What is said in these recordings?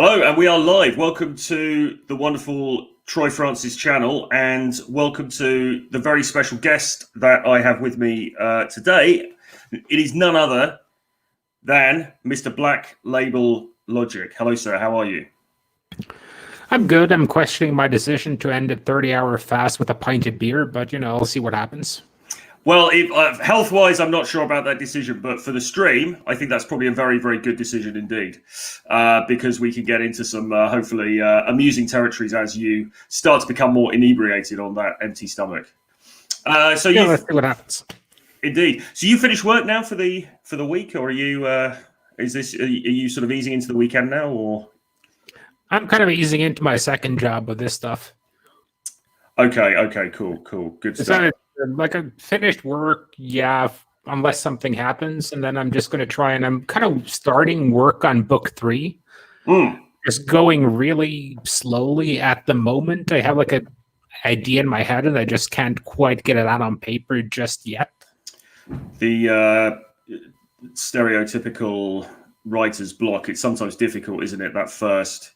Hello, and we are live. Welcome to the wonderful Troy Francis channel, and welcome to the very special guest that I have with me today. It is none other than Mr. Black Label Logic. Hello, sir. How are you? I'm good. I'm questioning my decision to end a 30-hour fast with a pint of beer, but, I'll see what happens. Well, health-wise, I'm not sure about that decision, but for the stream, I think that's probably a very, very good decision indeed, because we can get into some, hopefully, amusing territories as you start to become more inebriated on that empty stomach. Let's see what happens. Indeed. So you finished work now for the week, or are you are you sort of easing into the weekend now, or? I'm kind of easing into my second job with this stuff. Okay, cool, good stuff. Like I finished work, unless something happens, and then I'm just going to try, and I'm kind of starting work on book 3. Just going really slowly at the moment. I have like an idea in my head, and I just can't quite get it out on paper just yet. The stereotypical writer's block, it's sometimes difficult, isn't it, that first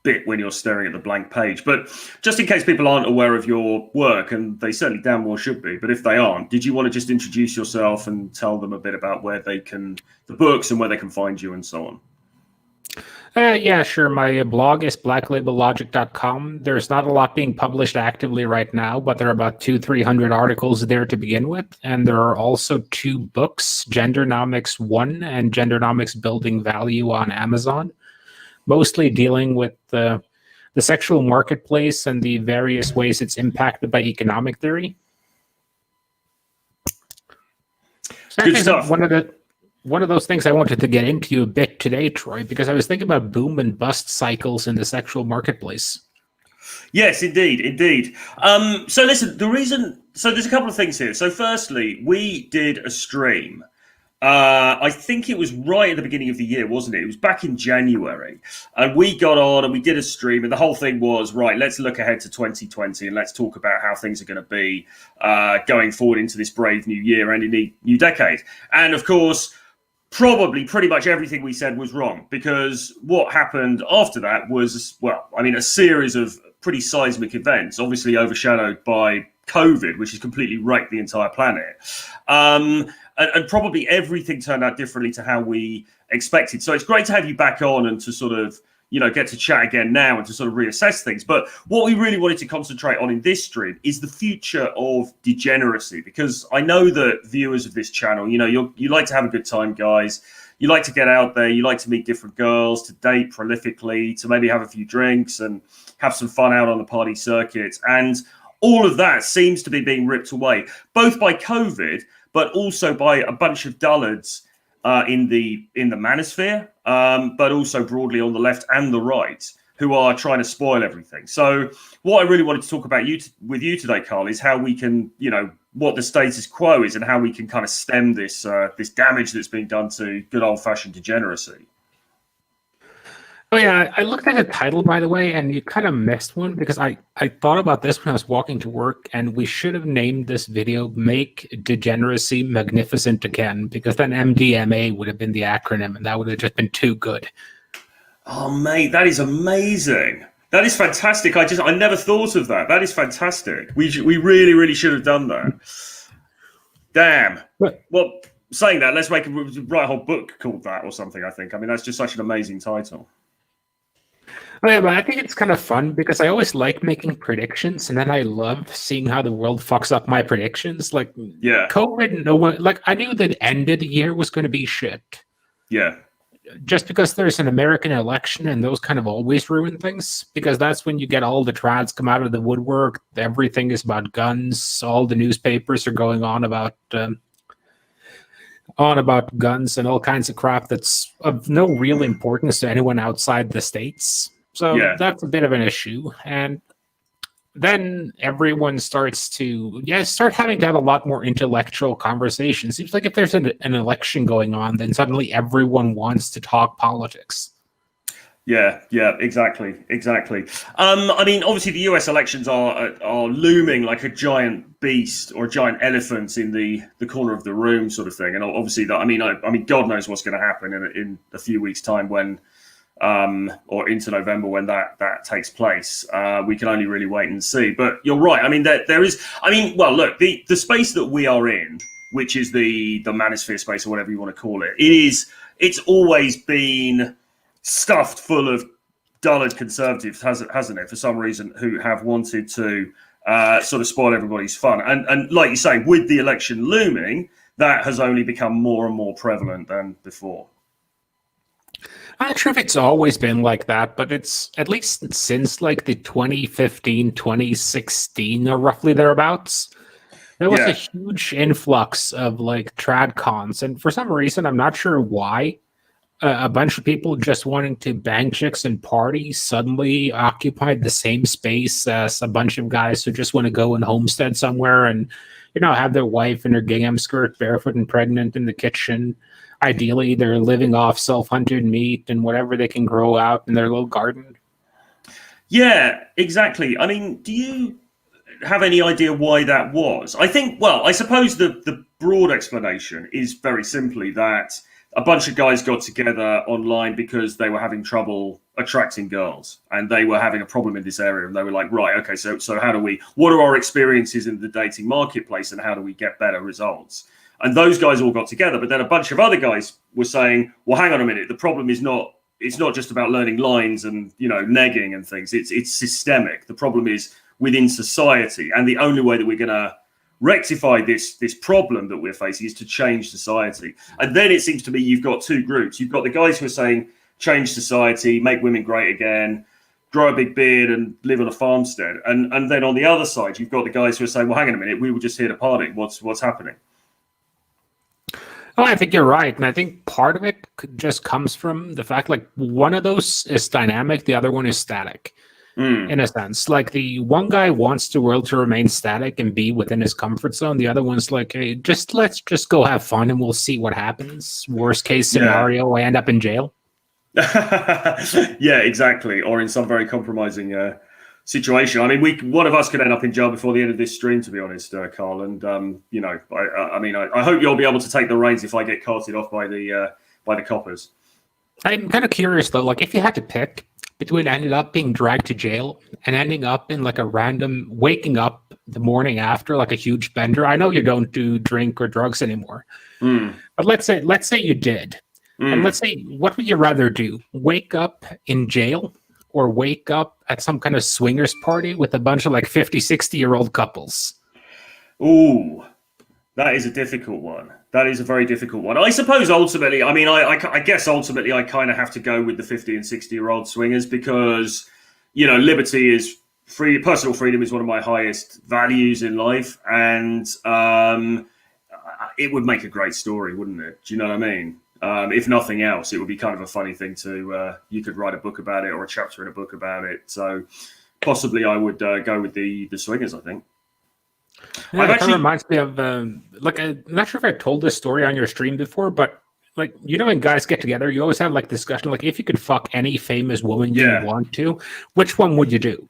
bit when you're staring at the blank page. But just in case people aren't aware of your work, and they certainly damn well should be, but if they aren't, did you want to just introduce yourself and tell them a bit about where they can, the books and where they can find you and so on? Yeah, sure. My blog is blacklabellogic.com. There's not a lot being published actively right now, but there are about 200-300 articles there to begin with. And there are also 2 books, Gendernomics 1 and Gendernomics Building Value, on Amazon, mostly dealing with the sexual marketplace and the various ways it's impacted by economic theory. So good stuff. One of those things I wanted to get into a bit today, Troy, because I was thinking about boom and bust cycles in the sexual marketplace. Yes, indeed. So listen, there's a couple of things here. So firstly, we did a stream. I think it was right at the beginning of the year, wasn't it? It was back in January. And we got on and we did a stream, and the whole thing was, right, let's look ahead to 2020 and let's talk about how things are going to be going forward into this brave new year and in the new decade. And of course, probably pretty much everything we said was wrong, because what happened after that was, a series of pretty seismic events, obviously overshadowed by COVID, which has completely wrecked the entire planet. And probably everything turned out differently to how we expected. So it's great to have you back on and to sort of, get to chat again now and to sort of reassess things. But what we really wanted to concentrate on in this stream is the future of degeneracy, because I know that viewers of this channel, you like to have a good time, guys. You like to get out there. You like to meet different girls, to date prolifically, to maybe have a few drinks and have some fun out on the party circuit. And all of that seems to be being ripped away, both by COVID, but also by a bunch of dullards in the manosphere, but also broadly on the left and the right, who are trying to spoil everything. So what I really wanted to talk about with you today, Carl, is how we can, what the status quo is and how we can kind of stem this this damage that's being done to good old-fashioned degeneracy. Oh, yeah, I looked at the title, by the way, and you kind of missed one, because I thought about this when I was walking to work, and we should have named this video Make Degeneracy Magnificent Again, because then MDMA would have been the acronym, and that would have just been too good. Oh, mate, that is amazing. That is fantastic. I never thought of that. That is fantastic. We really, really should have done that. Damn. Well, saying that, let's write a whole book called that or something, I think. I mean, that's just such an amazing title. Oh, yeah, but I think it's kind of fun, because I always like making predictions, and then I love seeing how the world fucks up my predictions. Like, yeah, COVID, I knew that end of the year was going to be shit. Yeah. Just because there's an American election, and those kind of always ruin things, because that's when you get all the trads come out of the woodwork. Everything is about guns. All the newspapers are going on about guns and all kinds of crap that's of no real importance to anyone outside the States. So that's a bit of an issue. And then everyone starts to start having to have a lot more intellectual conversations. Seems like if there's an election going on, then suddenly everyone wants to talk politics. Yeah, exactly. I mean, obviously the US elections are looming like a giant beast or a giant elephant in the corner of the room, sort of thing. And obviously that, I mean, God knows what's going to happen in a few weeks' time when or into November when that takes place. We can only really wait and see. But you're right. I mean, there is. I mean, well, look, the space that we are in, which is the manosphere space or whatever you want to call it, it's always been stuffed full of dullard conservatives, hasn't it? For some reason, who have wanted to sort of spoil everybody's fun. And like you say, with the election looming, that has only become more and more prevalent than before. I'm not sure if it's always been like that, but it's at least since like the 2015, 2016, or roughly thereabouts. There was a huge influx of like trad cons, and for some reason, I'm not sure why, a bunch of people just wanting to bang chicks and party suddenly occupied the same space as a bunch of guys who just want to go and homestead somewhere and, you know, have their wife in her gingham skirt, barefoot and pregnant in the kitchen. Ideally, they're living off self-hunted meat and whatever they can grow out in their little garden. Yeah, exactly. I mean, do you have any idea why that was? I think, well, I suppose the broad explanation is very simply that a bunch of guys got together online because they were having trouble attracting girls and they were having a problem in this area. And they were like, right, okay, so what are our experiences in the dating marketplace and how do we get better results? And those guys all got together. But then a bunch of other guys were saying, well, hang on a minute. The problem is it's not just about learning lines and, you know, negging and things. It's systemic. The problem is within society. And the only way that we're going to rectify this problem that we're facing is to change society. And then it seems to me you've got two groups. You've got the guys who are saying, change society, make women great again, grow a big beard and live on a farmstead. And then on the other side, you've got the guys who are saying, well, hang on a minute, we were just here to party. What's happening? Oh, I think you're right. And I think part of it just comes from the fact, like, one of those is dynamic, the other one is static, in a sense. Like, the one guy wants the world to remain static and be within his comfort zone. The other one's like, hey, let's just go have fun and we'll see what happens. Worst case scenario, I end up in jail. Yeah, exactly. Or in some very compromising situation. I mean, one of us could end up in jail before the end of this stream, to be honest, Carl. And you know, I hope you'll be able to take the reins if I get carted off by the coppers. I'm kind of curious though, like if you had to pick between ending up being dragged to jail and ending up in like a random waking up the morning after like a huge bender. I know you don't do drink or drugs anymore, but let's say you did, and let's say, what would you rather do? Wake up in jail? Or wake up at some kind of swingers party with a bunch of like 50, 60-year-old couples? Ooh, that is a difficult one. That is a very difficult one. I suppose ultimately, I mean, I guess ultimately I kind of have to go with the 50 and 60-year-old swingers because, you know, liberty is free. Personal freedom is one of my highest values in life. And it would make a great story, wouldn't it? Do you know what I mean? If nothing else, it would be kind of a funny thing to, you could write a book about it or a chapter in a book about it. So possibly I would go with the swingers, I think. Yeah, it kind of reminds me of, like, I'm not sure if I told this story on your stream before, but like, you know, when guys get together, you always have like discussion, like if you could fuck any famous woman you want to, which one would you do?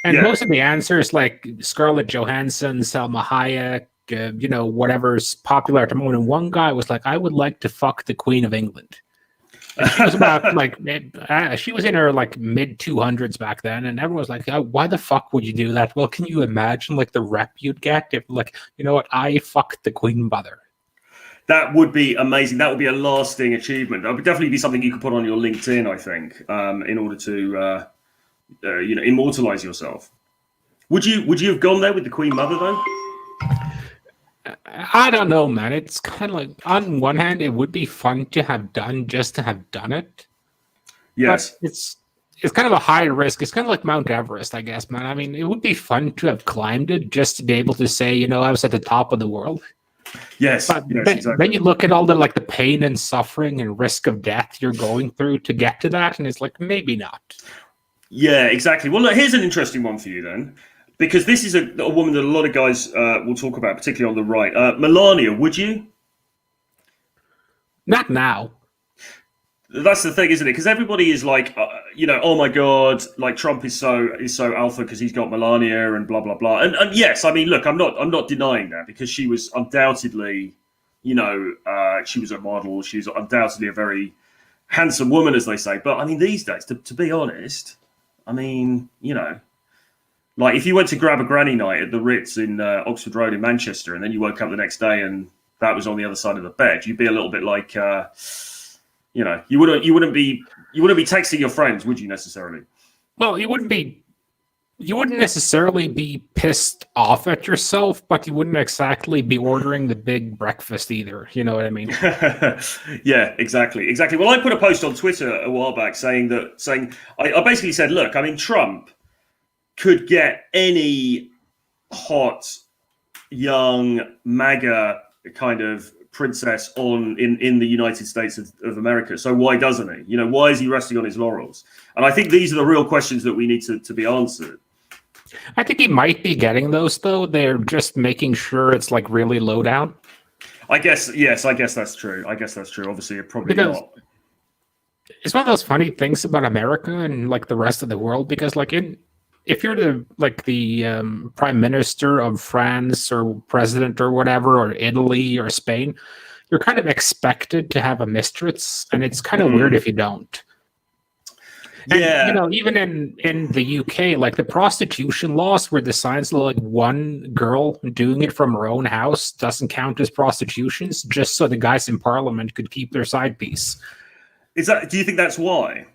And most of the answers like Scarlett Johansson, Salma Hayek, you know, whatever's popular at the moment. And one guy was like, I would like to fuck the Queen of England. And she was about like, she was in her like mid 200s back then. And everyone was like, why the fuck would you do that? Well, can you imagine like the rep you'd get if like, you know what, I fucked the Queen Mother? That would be amazing. That would be a lasting achievement. That would definitely be something you could put on your LinkedIn, I think, in order to, you know, immortalize yourself. Would you have gone there with the Queen Mother though? I don't know, man. It's kind of like, on one hand, it would be fun to have done just to have done it. Yes. But it's kind of a high risk. It's kind of like Mount Everest, I guess, man. I mean, it would be fun to have climbed it just to be able to say, you know, I was at the top of the world. Yes. But yes, then, exactly. then you look at all the like the pain and suffering and risk of death you're going through to get to that, and it's like, maybe not. Yeah, exactly. Well, look, here's an interesting one for you then. Because this is a woman that a lot of guys will talk about, particularly on the right. Melania, would you? Not now. That's the thing, isn't it? Because everybody is like, you know, oh my god, like Trump is so alpha because he's got Melania and blah blah blah. And yes, I mean, look, I'm not denying that because she was undoubtedly, you know, she was a model. She was undoubtedly a very handsome woman, as they say. But I mean, these days, to be honest, I mean, like if you went to grab a granny night at the Ritz in Oxford Road in Manchester, and then you woke up the next day and that was on the other side of the bed, you'd be a little bit like, you wouldn't be texting your friends, would you necessarily? Well, you wouldn't necessarily be pissed off at yourself, but you wouldn't exactly be ordering the big breakfast either. You know what I mean? Yeah, exactly. Well, I put a post on Twitter a while back saying I basically said, look, I mean, Trump could get any hot, young, MAGA kind of princess in the United States of America. So why doesn't he? Why is he resting on his laurels? And I think these are the real questions that we need to be answered. I think he might be getting those, though. They're just making sure it's like really low down. I guess that's true. Obviously, it probably not. It's one of those funny things about America and like the rest of the world, because like if you're the prime minister of France or president or whatever, or Italy or Spain, you're kind of expected to have a mistress, and it's kind of weird if you don't. And, yeah, even in the UK, like the prostitution laws were designed so like one girl doing it from her own house doesn't count as prostitutions, just so the guys in Parliament could keep their side piece. Do you think that's why?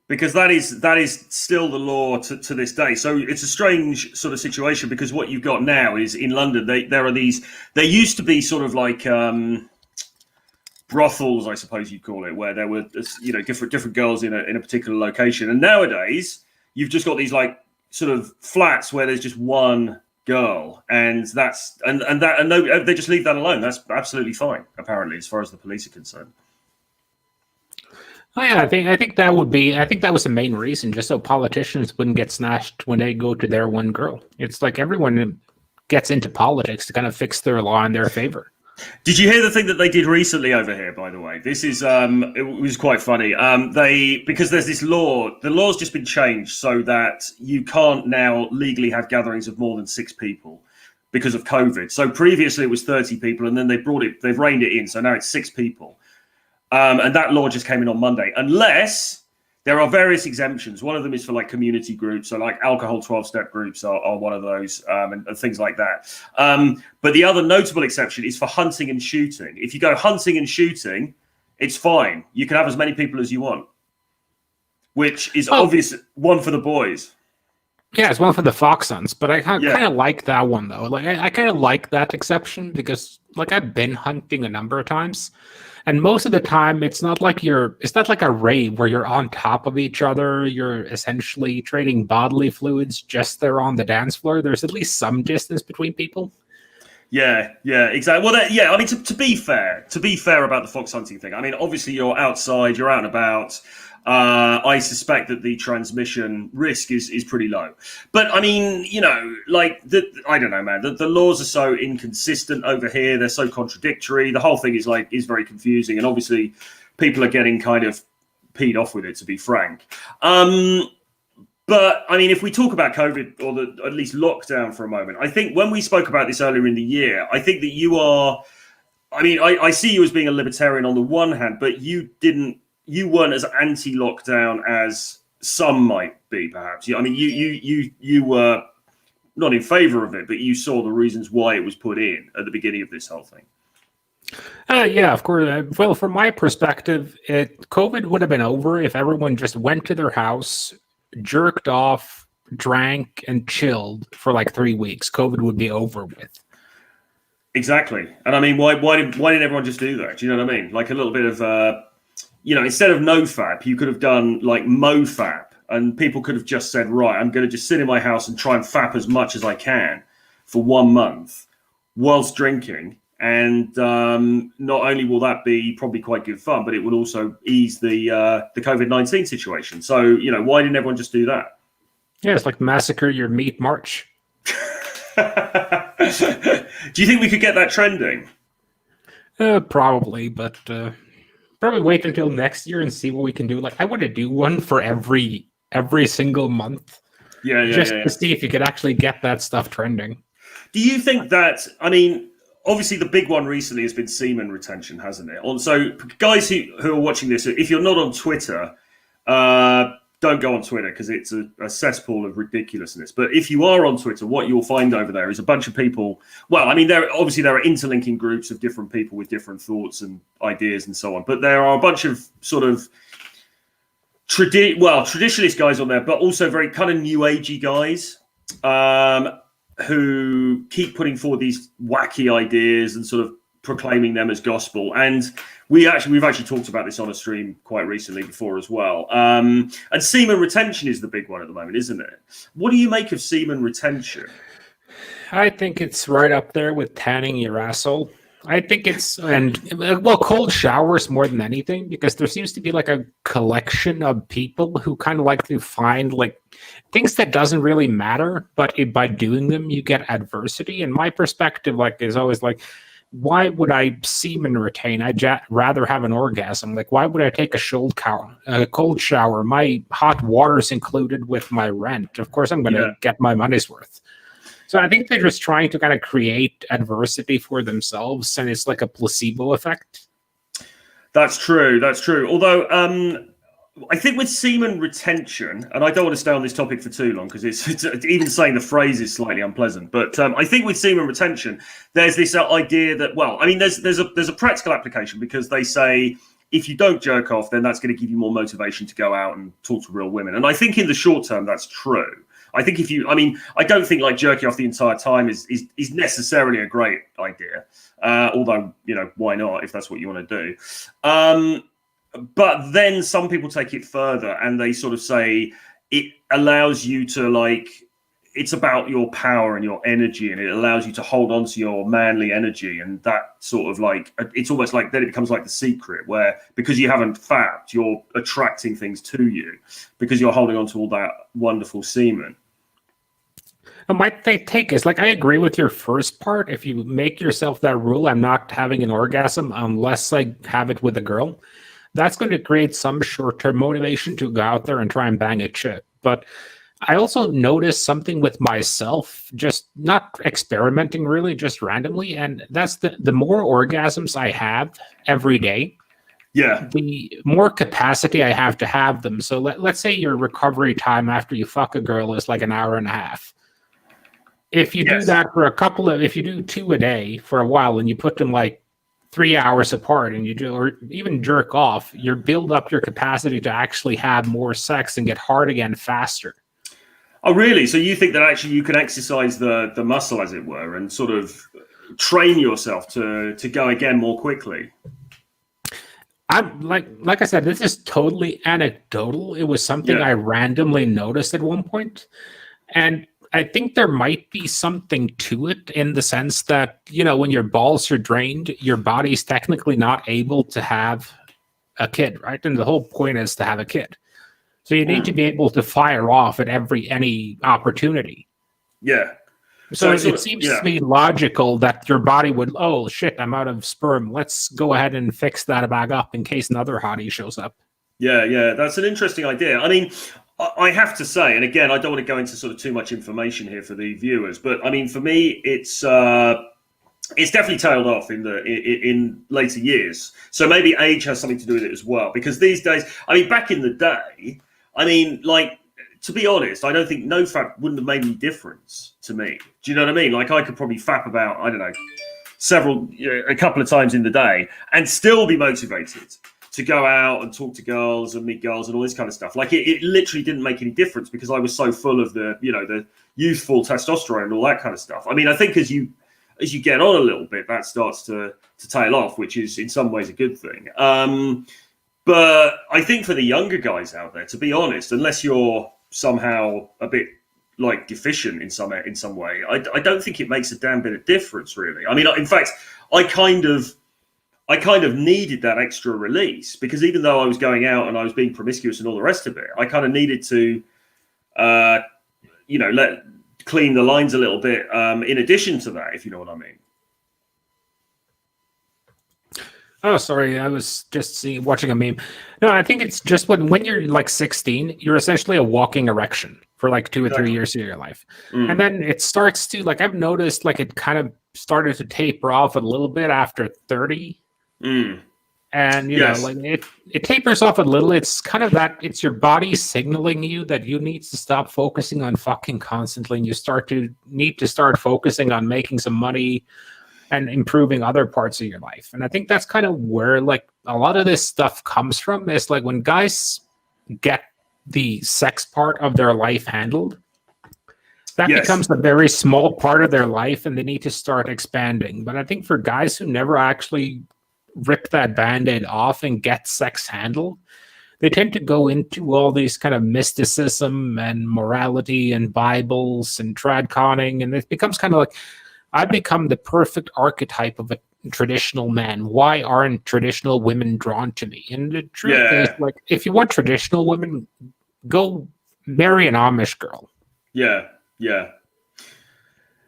Because that is still the law to this day. So it's a strange sort of situation, because what you've got now is in London, there used to be sort of like brothels, I suppose you'd call it, where there were different girls in a particular location. And nowadays you've just got these like sort of flats where there's just one girl, and they just leave that alone. That's absolutely fine, apparently, as far as the police are concerned. Oh, yeah, I think that was the main reason, just so politicians wouldn't get snatched when they go to their one girl. It's like everyone gets into politics to kind of fix their law in their favor. Did you hear the thing that they did recently over here, by the way? This is it was quite funny. Because there's this law, the law's just been changed so that you can't now legally have gatherings of more than 6 people because of COVID. So previously it was 30 people, and then they've reined it in, so now it's 6 people. And that law just came in on Monday, unless there are various exemptions. One of them is for like community groups, so like alcohol 12-step groups are one of those, and things like that. But the other notable exception is for hunting and shooting. If you go hunting and shooting, it's fine. You can have as many people as you want, which is obvious. One for the boys. Yeah, it's one for the fox hunts, but I kind of like that one though. Like I kind of like that exception, because like I've been hunting a number of times, and most of the time it's not like a rave where you're on top of each other. You're essentially trading bodily fluids just there on the dance floor. There's at least some distance between people. Yeah, exactly. Well, I mean, to be fair about the fox hunting thing, I mean, obviously you're outside, you're out and about. I suspect that the transmission risk is pretty low. But I mean, I don't know, man. The laws are so inconsistent over here. They're so contradictory. The whole thing is very confusing. And obviously people are getting kind of peed off with it, to be frank. But I mean, if we talk about COVID, or at least lockdown for a moment, I think when we spoke about this earlier in the year, I think that you are, I mean, I see you as being a libertarian on the one hand, but you weren't as anti-lockdown as some might be, perhaps. I mean, you were not in favor of it, but you saw the reasons why it was put in at the beginning of this whole thing. Yeah, of course. Well, from my perspective, COVID would have been over if everyone just went to their house, jerked off, drank, and chilled for like 3 weeks. COVID would be over with. Exactly. And I mean, why didn't everyone just do that? Do you know what I mean? Like a little bit of, instead of nofap, you could have done like mofap, and people could have just said, right, I'm going to just sit in my house and try and fap as much as I can for 1 month whilst drinking. And not only will that be probably quite good fun, but it will also ease the COVID-19 situation. So, why didn't everyone just do that? Yeah, it's like Massacre Your Meat March. Do you think we could get that trending? Probably, but probably wait until next year and see what we can do. Like, I want to do one for every single month. Yeah. To see if you could actually get that stuff trending. Do you think that, I mean, obviously the big one recently has been semen retention, hasn't it? So guys who are watching this, if you're not on Twitter, don't go on Twitter because it's a cesspool of ridiculousness. But if you are on Twitter, what you'll find over there is a bunch of people. Well, I mean, there are interlinking groups of different people with different thoughts and ideas and so on. But there are a bunch of sort of traditionalist guys on there, but also very kind of new agey guys who keep putting forward these wacky ideas and sort of proclaiming them as gospel. And we've actually talked about this on a stream quite recently before as well. And semen retention is the big one at the moment, isn't it? What do you make of semen retention? I think it's right up there with tanning your asshole. I think cold showers more than anything, because there seems to be like a collection of people who kind of like to find like things that doesn't really matter, but by doing them, you get adversity. And my perspective is always like, why would I semen retain? I'd rather have an orgasm. Like, why would I take a cold shower? My hot water's included with my rent. Of course, I'm going to get my money's worth. So I think they're just trying to kind of create adversity for themselves, and it's like a placebo effect. That's true. Although I think with semen retention, and I don't want to stay on this topic for too long because it's even saying the phrase is slightly unpleasant. But I think with semen retention, there's this idea that, well, I mean, there's a practical application, because they say if you don't jerk off, then that's going to give you more motivation to go out and talk to real women. And I think in the short term, that's true. I think I don't think like jerking off the entire time is necessarily a great idea. Although, why not if that's what you want to do. But then some people take it further and they sort of say it allows you to it's about your power and your energy, and it allows you to hold on to your manly energy, and that sort of it's almost like then it becomes like The Secret, where because you haven't fapped, you're attracting things to you because you're holding on to all that wonderful semen. And my take is I agree with your first part. If you make yourself that rule, I'm not having an orgasm unless I have it with a girl, that's going to create some short-term motivation to go out there and try and bang a chick. But I also noticed something with myself, just not experimenting really, just randomly. And that's the more orgasms I have every day, the more capacity I have to have them. So let's say your recovery time after you fuck a girl is like an hour and a half. If you do that for if you do 2 a day for a while and you put them 3 hours apart and you do, or even jerk off, you build up your capacity to actually have more sex and get hard again faster. Oh, really? So you think that actually you can exercise the muscle, as it were, and sort of train yourself to go again more quickly? I'm like I said, this is totally anecdotal. It was something I randomly noticed at one point, and I think there might be something to it in the sense that, when your balls are drained, your body's technically not able to have a kid, right? And the whole point is to have a kid. So you need to be able to fire off at any opportunity. Yeah. So it seems to be logical that your body would, oh shit, I'm out of sperm. Let's go ahead and fix that back up in case another hottie shows up. Yeah, that's an interesting idea. I mean, I have to say, and again, I don't want to go into sort of too much information here for the viewers, but I mean, for me, it's definitely tailed off in later years. So maybe age has something to do with it as well. Because these days, I mean, back in the day, I mean, to be honest, I don't think no fap wouldn't have made any difference to me. Do you know what I mean? I could probably fap about, I don't know, a couple of times in the day and still be motivated to go out and talk to girls and meet girls and all this kind of stuff. It literally didn't make any difference because I was so full of the youthful testosterone and all that kind of stuff. I mean, I think as you get on a little bit, that starts to tail off, which is in some ways a good thing. But I think for the younger guys out there, to be honest, unless you're somehow a bit deficient in some way, I don't think it makes a damn bit of difference, really. I mean, in fact, I kind of needed that extra release because even though I was going out and I was being promiscuous and all the rest of it, I kind of needed to, let clean the lines a little bit. In addition to that, if you know what I mean. Oh, sorry. I was just watching a meme. No, I think it's just when you're like 16, you're essentially a walking erection for like 2 or 3 years of your life. And Mm, then it starts to, like, I've noticed like it kind of started to taper off a little bit after 30. mm. And, Yes. like it tapers off a little. It's kind of that it's your body signaling you that you need to stop focusing on fucking constantly and you need to start focusing on making some money and improving other parts of your life. And I think that's kind of where like a lot of this stuff comes from. Is like when guys get the sex part of their life handled, that Yes. becomes a very small part of their life and they need to start expanding. But I think for guys who never actually rip that band-aid off and get sex handled, they tend to go into all these kind of mysticism and morality and Bibles and trad conning, and it becomes kind of like I've become the perfect archetype of a traditional man. Why aren't traditional women drawn to me? And the truth is, Yeah. like, if you want traditional women, go marry an Amish girl. Yeah. Yeah.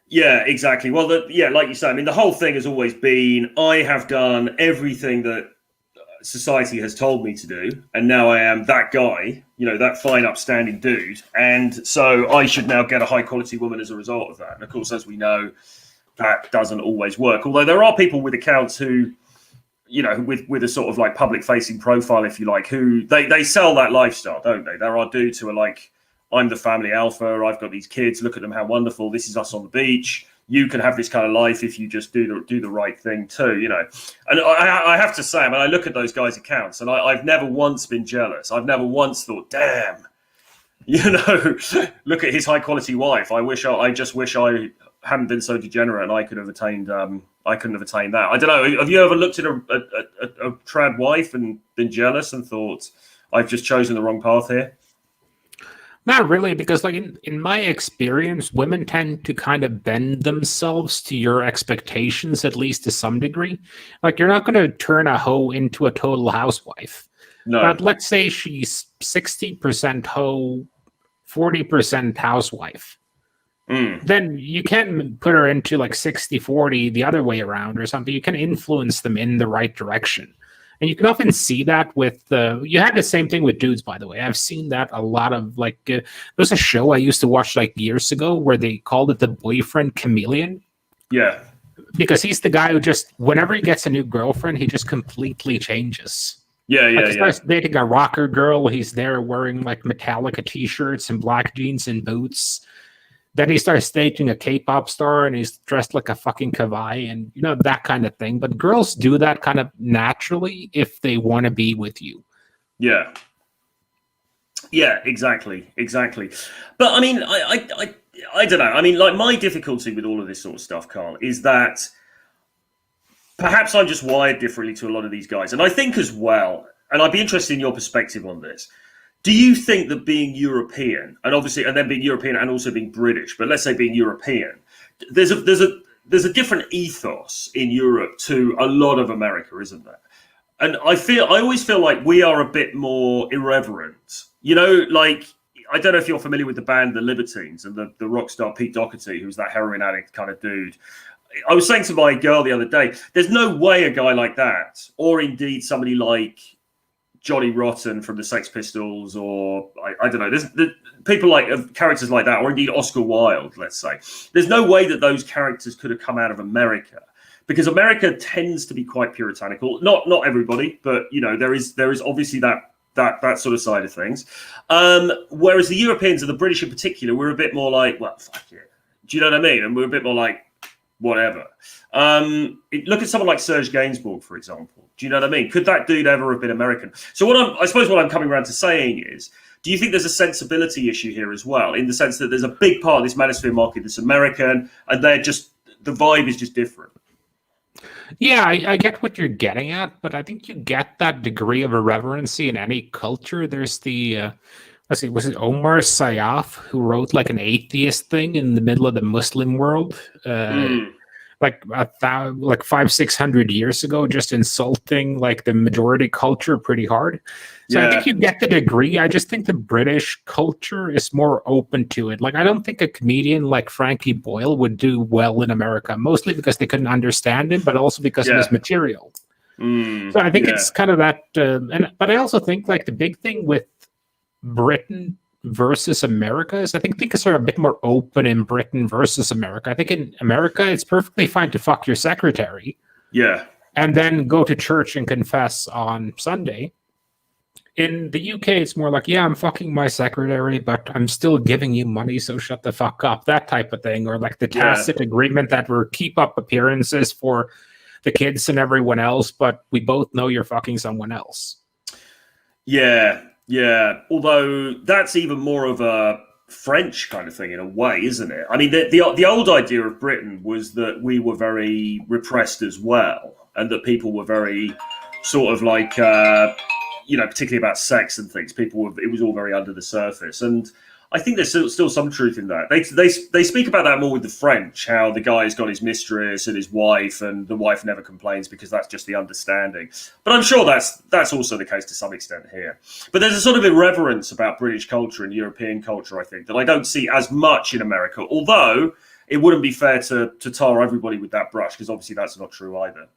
Yeah, exactly. Well, yeah, like you say, I mean, the whole thing has always been I have done everything that society has told me to do, and now I am that guy, that fine, upstanding dude, and so I should now get a high quality woman as a result of that. And of course, as we know, that doesn't always work. Although there are people with accounts who, with a sort of like public facing profile, if you like, who they sell that lifestyle, don't they? There are dudes who are like, I'm the family alpha. I've got these kids. Look at them, how wonderful. This is us on the beach. You can have this kind of life if you just do the right thing too, And I have to say, I mean, I look at those guys' accounts, and I've never once been jealous. I've never once thought, damn, look at his high quality wife. I just wish I hadn't been so degenerate and I could have attained. I couldn't have attained that. I don't know. Have you ever looked at a trad wife and been jealous and thought, I've just chosen the wrong path here? Not really, because like in my experience, women tend to kind of bend themselves to your expectations, at least to some degree. Like you're not going to turn a hoe into a total housewife. No. But let's say she's 60% hoe, 40% housewife. Mm. Then you can put her into like 60-40 the other way around or something. You can influence them in the right direction. And you can often see that with you had the same thing with dudes, by the way. I've seen that a lot of like, there was a show I used to watch like years ago where they called it the boyfriend chameleon. Yeah. Because he's the guy who just, whenever he gets a new girlfriend, he just completely changes. Yeah. Like Yeah. he starts dating a rocker girl. He's there wearing like Metallica t-shirts and black jeans and boots. Then he starts dating a K-pop star and he's dressed like a fucking kawaii and that kind of thing. But girls do that kind of naturally if they want to be with you. Yeah. Yeah, exactly. But I mean, I don't know. I mean, like my difficulty with all of this sort of stuff, Carl, is that perhaps I'm just wired differently to a lot of these guys. And I think as well, and I'd be interested in your perspective on this. Do you think that being European, and then being European and also being British, but let's say being European, there's a different ethos in Europe to a lot of America, isn't there? And I always feel like we are a bit more irreverent. Like I don't know if you're familiar with the band The Libertines and the rock star Pete Doherty, who's that heroin addict kind of dude. I was saying to my girl the other day, there's no way a guy like that, or indeed somebody like Johnny Rotten from the Sex Pistols, or I don't know. There's people like characters like that, or indeed Oscar Wilde. Let's say there's no way that those characters could have come out of America, because America tends to be quite puritanical. Not everybody, but there is obviously that sort of side of things. Whereas the Europeans and the British in particular, we're a bit more like, well, fuck it. Do you know what I mean? And we're a bit more like, whatever. Look at someone like Serge Gainsbourg, for example. Do you know what I mean? Could that dude ever have been American? So I suppose what I'm coming around to saying is, do you think there's a sensibility issue here as well, in the sense that there's a big part of this manosphere market that's American, and the vibe is just different? Yeah, I get what you're getting at, but I think you get that degree of irreverency in any culture. There's the let's see, was it Omar Sayyaf who wrote like an atheist thing in the middle of the Muslim world? Like 500-600 years ago, just insulting like the majority culture pretty hard. So Yeah. I think you get the degree. I just think the British culture is more open to it. Like I don't think a comedian like Frankie Boyle would do well in America, mostly because they couldn't understand him, but also because of his material. So I think yeah. it's kind of that, but I also think like the big thing with Britain versus America is I think things are a bit more open in Britain versus America. I think in America it's perfectly fine to fuck your secretary, Yeah. and then go to church and confess on Sunday. In the UK, it's more like, yeah, I'm fucking my secretary, but I'm still giving you money, so shut the fuck up, that type of thing. Or like the tacit agreement that we'll keep up appearances for the kids and everyone else, but we both know you're fucking someone else. Yeah, yeah. Although that's even more of a French kind of thing in a way, isn't it? I mean, the old idea of Britain was that we were very repressed as well, and that people were very sort of like, particularly about sex and things. It was all very under the surface, and I think there's still some truth in that. They speak about that more with the French, how the guy's got his mistress and his wife, and the wife never complains because that's just the understanding. But I'm sure that's also the case to some extent here. But there's a sort of irreverence about British culture and European culture, I think, that I don't see as much in America, although it wouldn't be fair to tar everybody with that brush, because obviously that's not true either.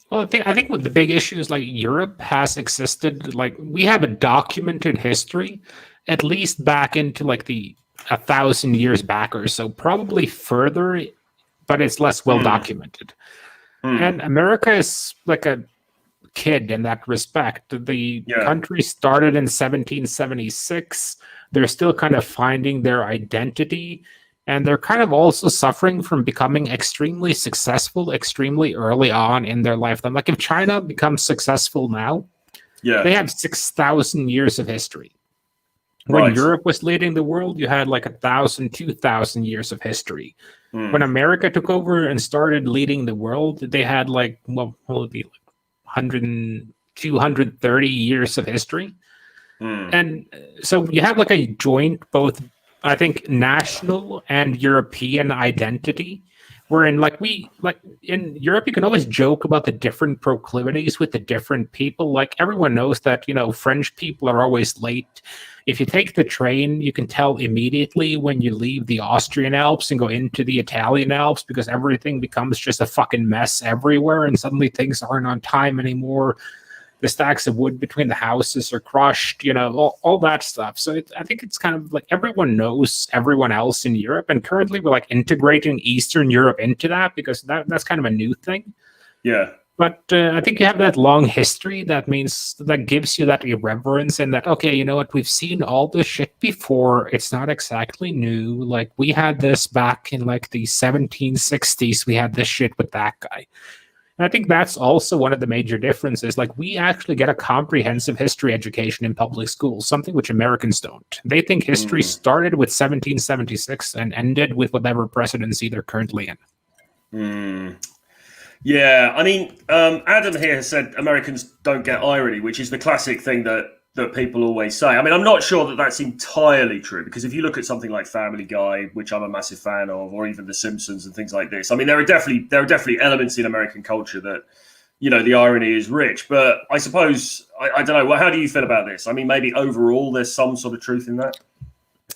Well, I think what the big issue is, like, Europe has existed, like, we have a documented history, at least back into like 1,000 years back or so, probably further, but it's less well documented. And America is like a kid in that respect. The country started in 1776. They're still kind of finding their identity. And they're kind of also suffering from becoming extremely successful extremely early on in their lifetime. Like if China becomes successful now, they have 6,000 years of history. When Europe was leading the world, you had like 1,000, 2,000 years of history. When America took over and started leading the world, they had like, well, what would it be, like 100, 230 years of history. And so you have like a joint, both, I think, national and European identity, wherein like in Europe, you can always joke about the different proclivities with the different people. Like everyone knows that, French people are always late. If you take the train, you can tell immediately when you leave the Austrian Alps and go into the Italian Alps, because everything becomes just a fucking mess everywhere, and suddenly things aren't on time anymore. The stacks of wood between the houses are crushed, all that stuff. So I think it's kind of like everyone knows everyone else in Europe, and currently we're like integrating Eastern Europe into that because that's kind of a new thing. Yeah. But I think you have that long history that gives you that irreverence and that, okay, you know what, we've seen all this shit before. It's not exactly new. Like we had this back in like the 1760s. We had this shit with that guy. And I think that's also one of the major differences. Like we actually get a comprehensive history education in public schools, something which Americans don't. They think history started with 1776 and ended with whatever presidency they're currently in. Yeah, I mean, Adam here has said Americans don't get irony, which is the classic thing that people always say. I mean, I'm not sure that that's entirely true, because if you look at something like Family Guy, which I'm a massive fan of, or even The Simpsons and things like this, I mean, there are definitely elements in American culture that, the irony is rich. But I suppose, I don't know, well, how do you feel about this? I mean, maybe overall there's some sort of truth in that?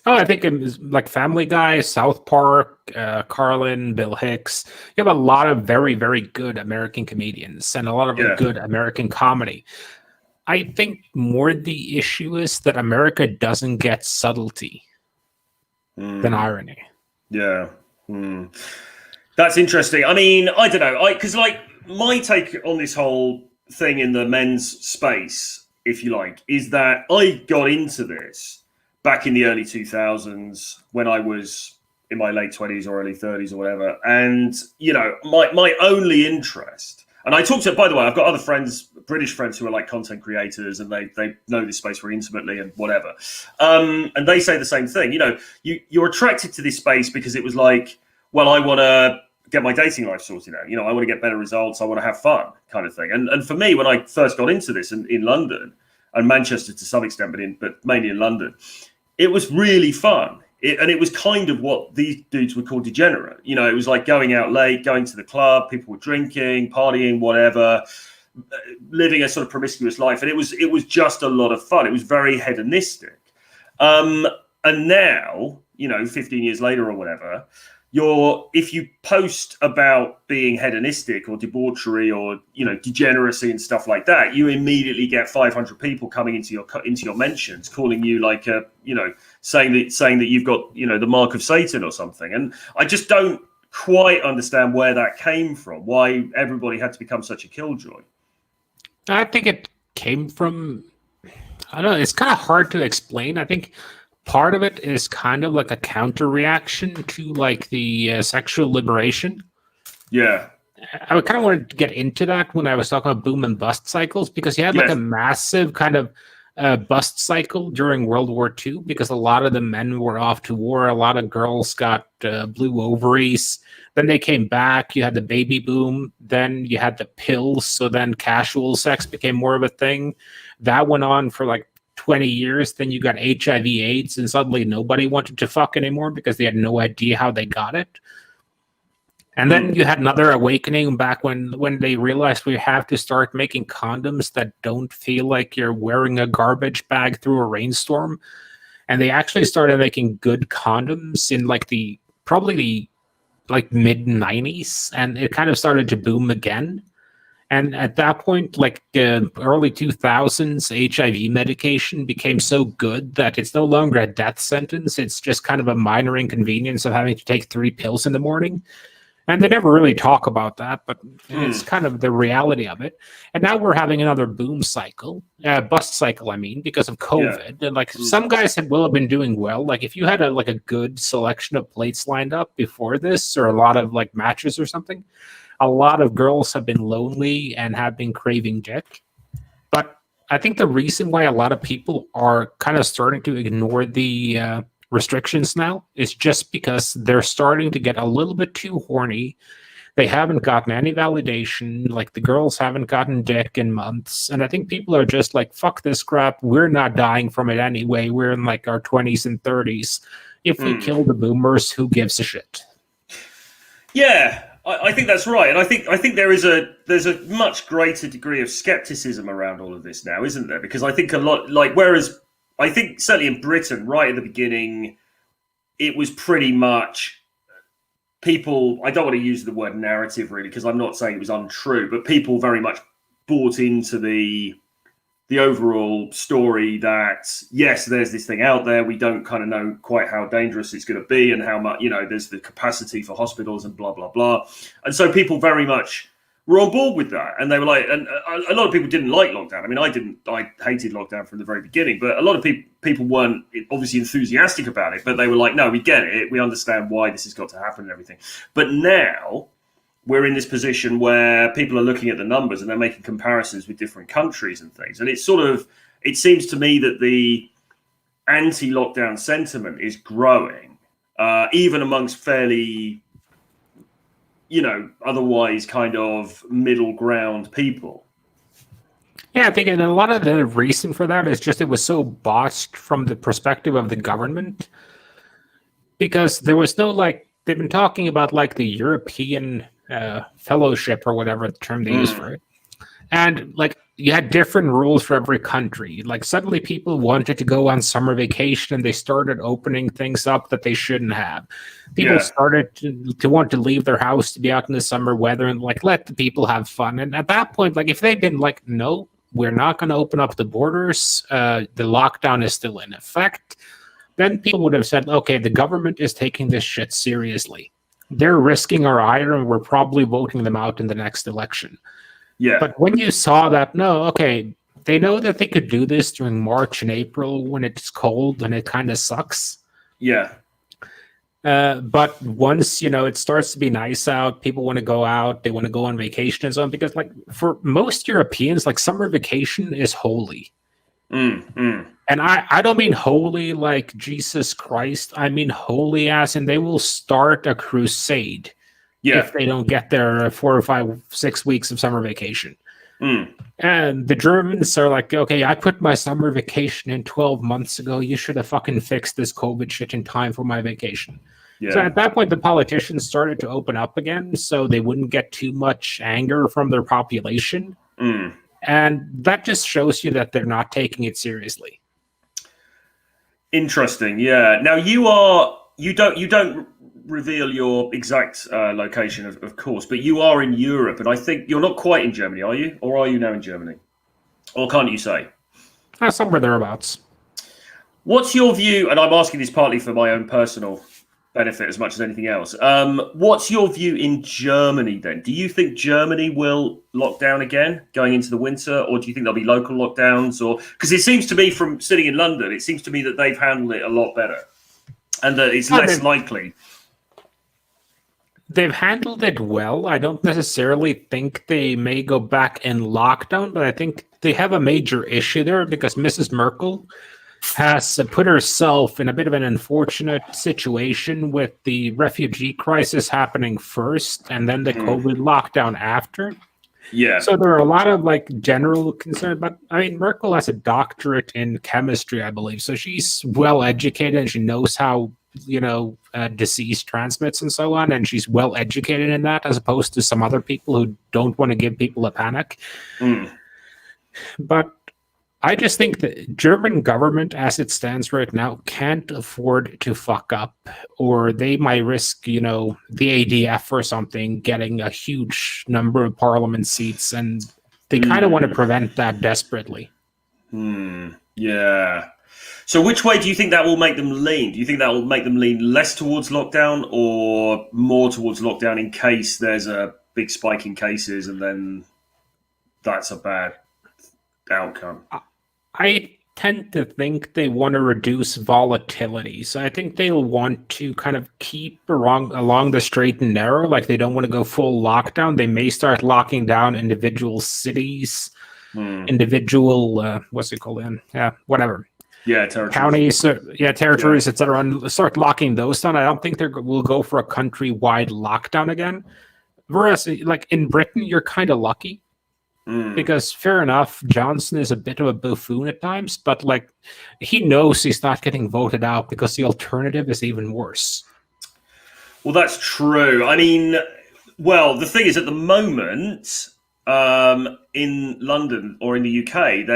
Oh, I think it was like Family Guy, South Park, Carlin, Bill Hicks. You have a lot of very, very good American comedians and a lot of good American comedy. I think more the issue is that America doesn't get subtlety than irony. Yeah. That's interesting. I mean, I don't know. Because like my take on this whole thing in the men's space, if you like, is that I got into this back in the early 2000s when I was in my late 20s or early 30s or whatever. And, my only interest, and I talked to, by the way, I've got other friends, British friends who are like content creators, and they know this space very intimately and whatever. And they say the same thing. You're attracted to this space because it was like, well, I want to get my dating life sorted out. I want to get better results. I want to have fun kind of thing. And for me, when I first got into this in London and Manchester to some extent, but mainly in London, it was really fun. And it was kind of what these dudes would call degenerate. It was like going out late, going to the club, people were drinking, partying, whatever, living a sort of promiscuous life. And it was just a lot of fun. It was very hedonistic. And now, 15 years later or whatever, if you post about being hedonistic or debauchery or degeneracy and stuff like that, you immediately get 500 people coming into your mentions, calling you like a saying that you've got the mark of Satan or something. And I just don't quite understand where that came from. Why everybody had to become such a killjoy. I think it came from, I don't know, it's kind of hard to explain. I think part of it is kind of like a counter reaction to like the sexual liberation. Yeah. I kind of wanted to get into that when I was talking about boom and bust cycles, because you had like a massive kind of bust cycle during World War II, because a lot of the men were off to war. A lot of girls got blue ovaries. Then they came back. You had the baby boom. Then you had the pills. So then casual sex became more of a thing. That went on for like 20 years. Then you got HIV AIDS, and suddenly nobody wanted to fuck anymore because they had no idea how they got it. And then you had another awakening back when they realized we have to start making condoms that don't feel like you're wearing a garbage bag through a rainstorm. And they actually started making good condoms in like probably the mid 90s, and it kind of started to boom again. And at that point, like early 2000s, HIV medication became so good that it's no longer a death sentence. It's just kind of a minor inconvenience of having to take 3 pills in the morning. And they never really talk about that, but it's kind of the reality of it. And now we're having another boom cycle, bust cycle, I mean, because of COVID. Yeah. And like some guys will have been doing well. Like if you had a good selection of plates lined up before this, or a lot of like matches or something, a lot of girls have been lonely and have been craving dick. But I think the reason why a lot of people are kind of starting to ignore the restrictions now is just because they're starting to get a little bit too horny. They haven't gotten any validation. Like the girls haven't gotten dick in months. And I think people are just like, fuck this crap. We're not dying from it anyway. We're in like our 20s and 30s. If we kill the boomers, who gives a shit? Yeah, I think that's right. And I think there's a much greater degree of skepticism around all of this now, isn't there? Because I think a lot, whereas I think certainly in Britain, right at the beginning, it was pretty much people, I don't want to use the word narrative really, because I'm not saying it was untrue, but people very much bought into the overall story that, yes, there's this thing out there. We don't kind of know quite how dangerous it's going to be and how much, there's the capacity for hospitals and blah, blah, blah. And so people very much were on board with that. And they were like, and a lot of people didn't like lockdown. I mean, I hated lockdown from the very beginning, but a lot of people weren't obviously enthusiastic about it, but they were like, no, we get it. We understand why this has got to happen and everything. But now we're in this position where people are looking at the numbers and they're making comparisons with different countries and things. And it seems to me that the anti-lockdown sentiment is growing, even amongst fairly, otherwise kind of middle ground people. Yeah, I think and a lot of the reason for that is just it was so botched from the perspective of the government, because there was no they've been talking about the European fellowship or whatever the term they use for it. And you had different rules for every country. Suddenly people wanted to go on summer vacation and they started opening things up that they shouldn't have. People started to want to leave their house to be out in the summer weather and let the people have fun. And at that point, if they'd been no, we're not going to open up the borders, the lockdown is still in effect, then people would have said, okay, the government is taking this shit seriously. They're risking our ire and we're probably voting them out in the next election. Yeah. But when you saw that, no, okay, they know that they could do this during March and April when it's cold and it kind of sucks. Yeah. But once, it starts to be nice out, people want to go out, they want to go on vacation and so on, because for most Europeans, summer vacation is holy. And I don't mean holy like Jesus Christ. I mean holy as in they will start a crusade if they don't get their 4 or 5, 6 weeks of summer vacation. And the Germans are like, okay, I put my summer vacation in 12 months ago. You should have fucking fixed this COVID shit in time for my vacation. Yeah. So at that point, the politicians started to open up again so they wouldn't get too much anger from their population. And that just shows you that they're not taking it seriously. Interesting. Yeah. Now you don't reveal your exact location, of course, but you are in Europe, and I think you're not quite in Germany, are you? Or are you now in Germany? Or can't you say? Somewhere thereabouts. What's your view? And I'm asking this partly for my own personal benefit as much as anything else. What's your view in Germany then? Do you think Germany will lock down again going into the winter, or do you think there'll be local lockdowns? Or because it seems to me, from sitting in London, it seems to me that they've handled it a lot better, and that it's less likely. They've handled it well. I don't necessarily think they may go back in lockdown, but I think they have a major issue there because Mrs. Merkel has put herself in a bit of an unfortunate situation with the refugee crisis happening first and then the COVID lockdown after. Yeah. So there are a lot of like general concerns, but I mean, Merkel has a doctorate in chemistry, I believe. So she's well educated and she knows how, disease transmits and so on. And she's well educated in that as opposed to some other people who don't want to give people a panic. But I just think the German government, as it stands right now, can't afford to fuck up, or they might risk, the ADF or something getting a huge number of parliament seats, and they kind of want to prevent that desperately. Yeah. So which way do you think that will make them lean? Do you think that will make them lean less towards lockdown or more towards lockdown in case there's a big spike in cases and then that's a bad outcome? I tend to think they want to reduce volatility. So I think they'll want to kind of keep along the straight and narrow. Like they don't want to go full lockdown. They may start locking down individual cities, individual, what's it called? Whatever. Yeah, territories. Counties, territories, etc., and start locking those down. I don't think they will go for a countrywide lockdown again. Whereas, like in Britain, you're kind of lucky. Because fair enough, Johnson is a bit of a buffoon at times, but like he knows he's not getting voted out because the alternative is even worse. Well, that's true. I mean, the thing is, at the moment, in London or in the UK,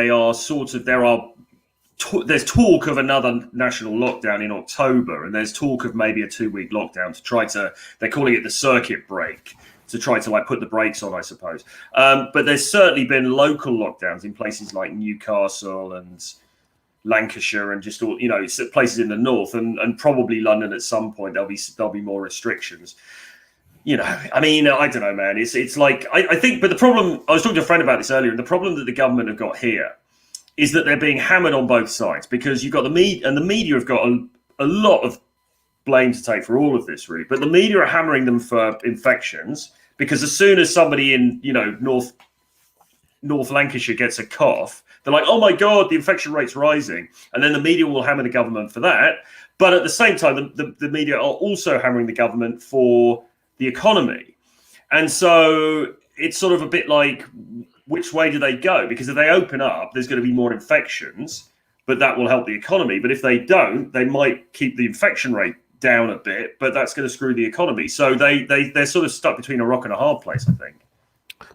there's talk of another national lockdown in October, and there's talk of maybe a 2-week lockdown they're calling it the circuit break, to try to put the brakes on, I suppose. But there's certainly been local lockdowns in places like Newcastle and Lancashire and just all, places in the north, and probably London at some point there'll be more restrictions. I mean, I don't know, man. It's like I think, but the problem, I was talking to a friend about this earlier, and the problem that the government have got here is that they're being hammered on both sides, because you've got the media, and the media have got a lot of blame to take for all of this, really. But the media are hammering them for infections, because as soon as somebody in North Lancashire gets a cough, they're like, oh my god, the infection rate's rising, and then the media will hammer the government for that. But at the same time, the media are also hammering the government for the economy, and so it's sort of a bit like, which way do they go? Because if they open up, there's going to be more infections, but that will help the economy. But if they don't, they might keep the infection rate down a bit, but that's going to screw the economy. So they're sort of stuck between a rock and a hard place, I think.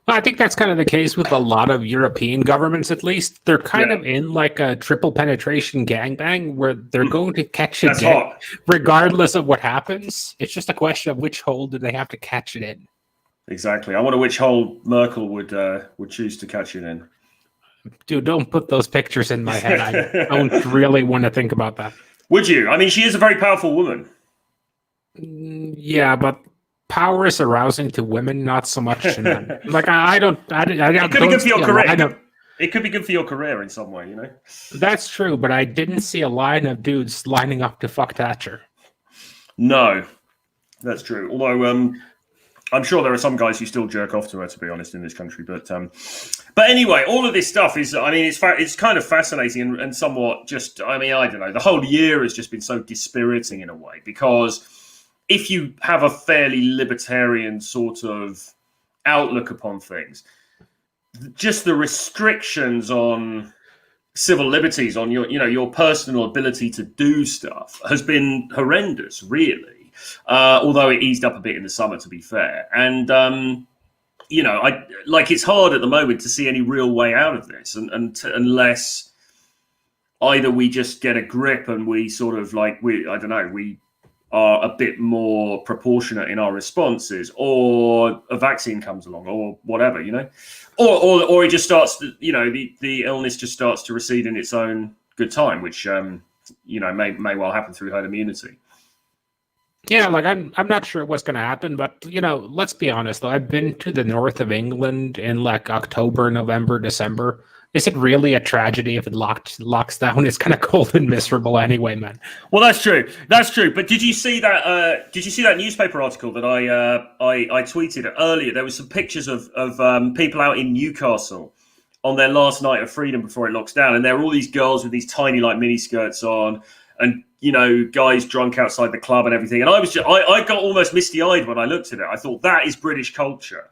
Well, I think that's kind of the case with a lot of European governments, at least. They're kind of in like a triple penetration gangbang where they're going to catch it regardless of what happens. It's just a question of which hole do they have to catch it in. Exactly. I wonder which hole Merkel would choose to catch it in. Dude, don't put those pictures in my head. I don't really want to think about that. Would you? I mean, she is a very powerful woman. Yeah, but power is arousing to women, not so much to men. Like I don't. It could be good for your career. It could be good for your career in some way, That's true, but I didn't see a line of dudes lining up to fuck Thatcher. No, that's true. Although I'm sure there are some guys who still jerk off to her, to be honest, in this country. But anyway, all of this stuff is, I mean, it's kind of fascinating and somewhat just, I mean, I don't know. The whole year has just been so dispiriting in a way, because if you have a fairly libertarian sort of outlook upon things, just the restrictions on civil liberties, on your personal ability to do stuff has been horrendous, really. Although it eased up a bit in the summer, to be fair. And, it's hard at the moment to see any real way out of this, unless either we just get a grip and we sort of we are a bit more proportionate in our responses, or a vaccine comes along, or whatever, or it just starts to, the illness just starts to recede in its own good time, which may well happen through herd immunity. Yeah, like I'm not sure what's going to happen, but let's be honest though. I've been to the north of England in like October, November, December. Is it really a tragedy if it locks down? It's kind of cold and miserable anyway, man. Well, that's true. That's true. But did you see that? Did you see that newspaper article that I tweeted earlier? There was some pictures of people out in Newcastle on their last night of freedom before it locks down, and there were all these girls with these tiny like mini skirts on, and guys drunk outside the club and everything. And I got almost misty eyed when I looked at it. I thought, that is British culture.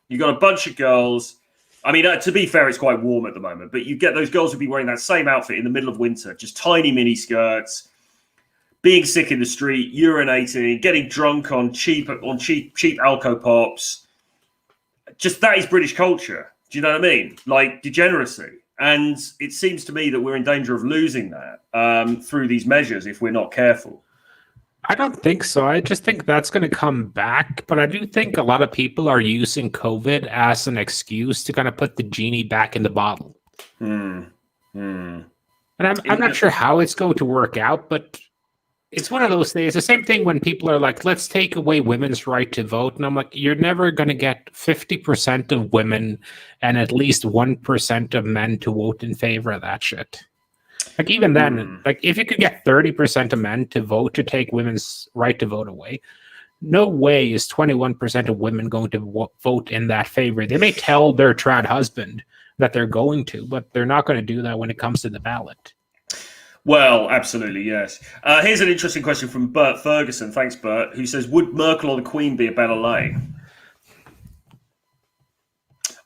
You got a bunch of girls. I mean, to be fair, it's quite warm at the moment, but you get those girls who'd be wearing that same outfit in the middle of winter, just tiny mini skirts, being sick in the street, urinating, getting drunk on cheap alco pops. Just that is British culture. Do you know what I mean? Like degeneracy. And it seems to me that we're in danger of losing that through these measures if we're not careful. I don't think so. I just think that's going to come back. But I do think a lot of people are using COVID as an excuse to kind of put the genie back in the bottle. And I'm not sure how it's going to work out, but it's one of those things. The same thing when people are like, let's take away women's right to vote. And I'm like, you're never going to get 50% of women and at least 1% of men to vote in favor of that shit. Like even then, like if you could get 30% of men to vote to take women's right to vote away, no way is 21% of women going to vote in that favor. They may tell their trad husband that they're going to, but they're not going to do that when it comes to the ballot. Well, absolutely, yes. Here's an interesting question from Bert Ferguson. Thanks, Bert, who says, would Merkel or the Queen be a better lay?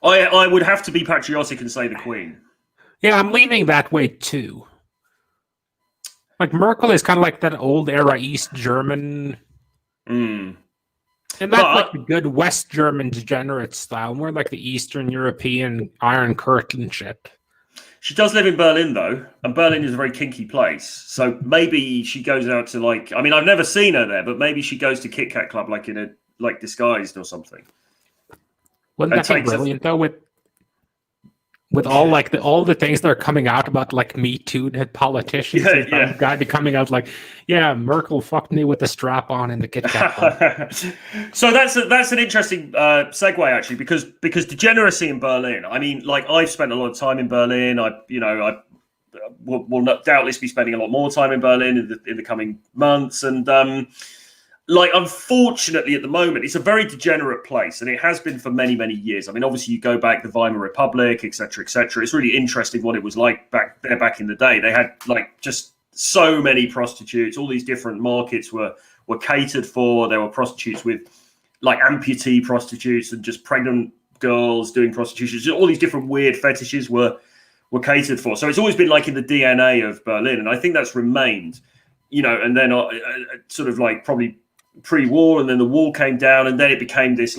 I would have to be patriotic and say the Queen. Yeah, I'm leaning that way too. Like Merkel is kind of like that old era East German. And that's like the good West German degenerate style, more like the Eastern European Iron Curtain shit. She does live in Berlin, though, and Berlin is a very kinky place. So maybe she goes out to I've never seen her there, but maybe she goes to Kit Kat Club disguised or something. Wouldn't that be brilliant though? With all all the things that are coming out about like Me Too politicians, guy be coming out like, yeah, Merkel fucked me with the strap on in the Kit Kat Club. So that's an interesting segue actually, because degeneracy in Berlin. I mean, like I've spent a lot of time in Berlin. I will doubtless be spending a lot more time in Berlin in the coming months, and unfortunately, at the moment, it's a very degenerate place, and it has been for many, many years. I mean, obviously, you go back the Weimar Republic, etc., etc. It's really interesting what it was like back in the day. They had just so many prostitutes. All these different markets were catered for. There were prostitutes with amputee prostitutes and just pregnant girls doing prostitution. All these different weird fetishes were catered for. So it's always been in the DNA of Berlin, and I think that's remained. And then sort of probably pre-war, and then the wall came down, and then it became this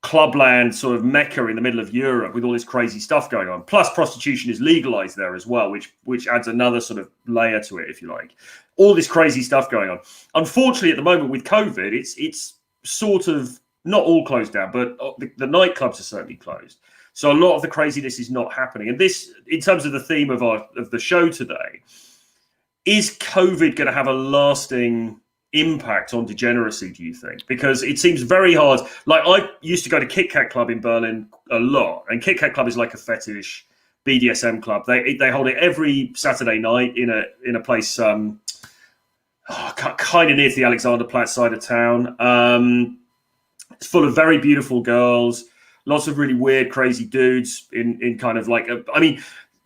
clubland sort of mecca in the middle of Europe with all this crazy stuff going on. Plus prostitution is legalized there as well, which adds another sort of layer to it, if you like. All this crazy stuff going on. Unfortunately, at the moment with COVID, it's sort of not all closed down, but the nightclubs are certainly closed. So a lot of the craziness is not happening. And this, in terms of the theme of the show today, is COVID going to have a lasting impact on degeneracy, do you think? Because it seems very hard. I used to go to Kit Kat Club in Berlin a lot, and Kit Kat Club is like a fetish BDSM club. They hold it every Saturday night in a place kind of near to the Alexanderplatz side of town. It's full of very beautiful girls, lots of really weird, crazy dudes in kind of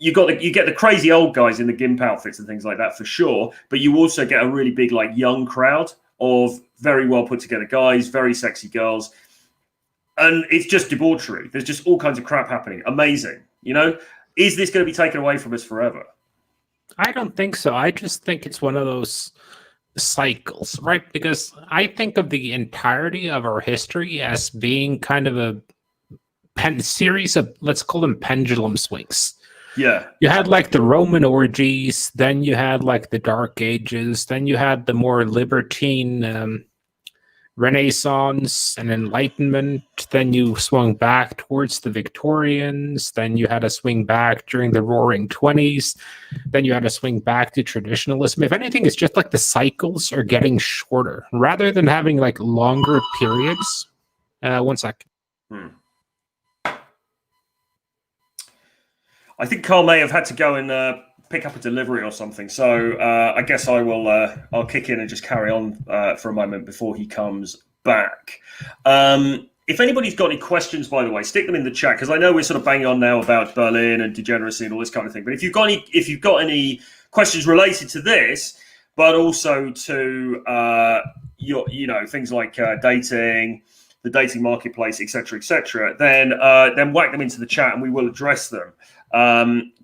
you get the crazy old guys in the gimp outfits and things like that for sure, but you also get a really big young crowd of very well put together guys, very sexy girls, and it's just debauchery. There's just all kinds of crap happening. Amazing, Is this going to be taken away from us forever? I don't think so. I just think it's one of those cycles, right? Because I think of the entirety of our history as being kind of a series of, let's call them pendulum swings. Yeah. You had like the Roman orgies, then you had like the Dark Ages, then you had the more libertine Renaissance and Enlightenment. Then you swung back towards the Victorians. Then you had a swing back during the Roaring Twenties. Then you had a swing back to traditionalism. If anything, it's just like the cycles are getting shorter rather than having like longer periods. One sec. I think Carl may have had to go and pick up a delivery or something. So I guess I'll kick in and just carry on for a moment before he comes back. If anybody's got any questions, by the way, stick them in the chat, because I know we're sort of banging on now about Berlin and degeneracy and all this kind of thing. But if you've got any questions related to this, but also to things like dating, the dating marketplace, etc., then whack them into the chat and we will address them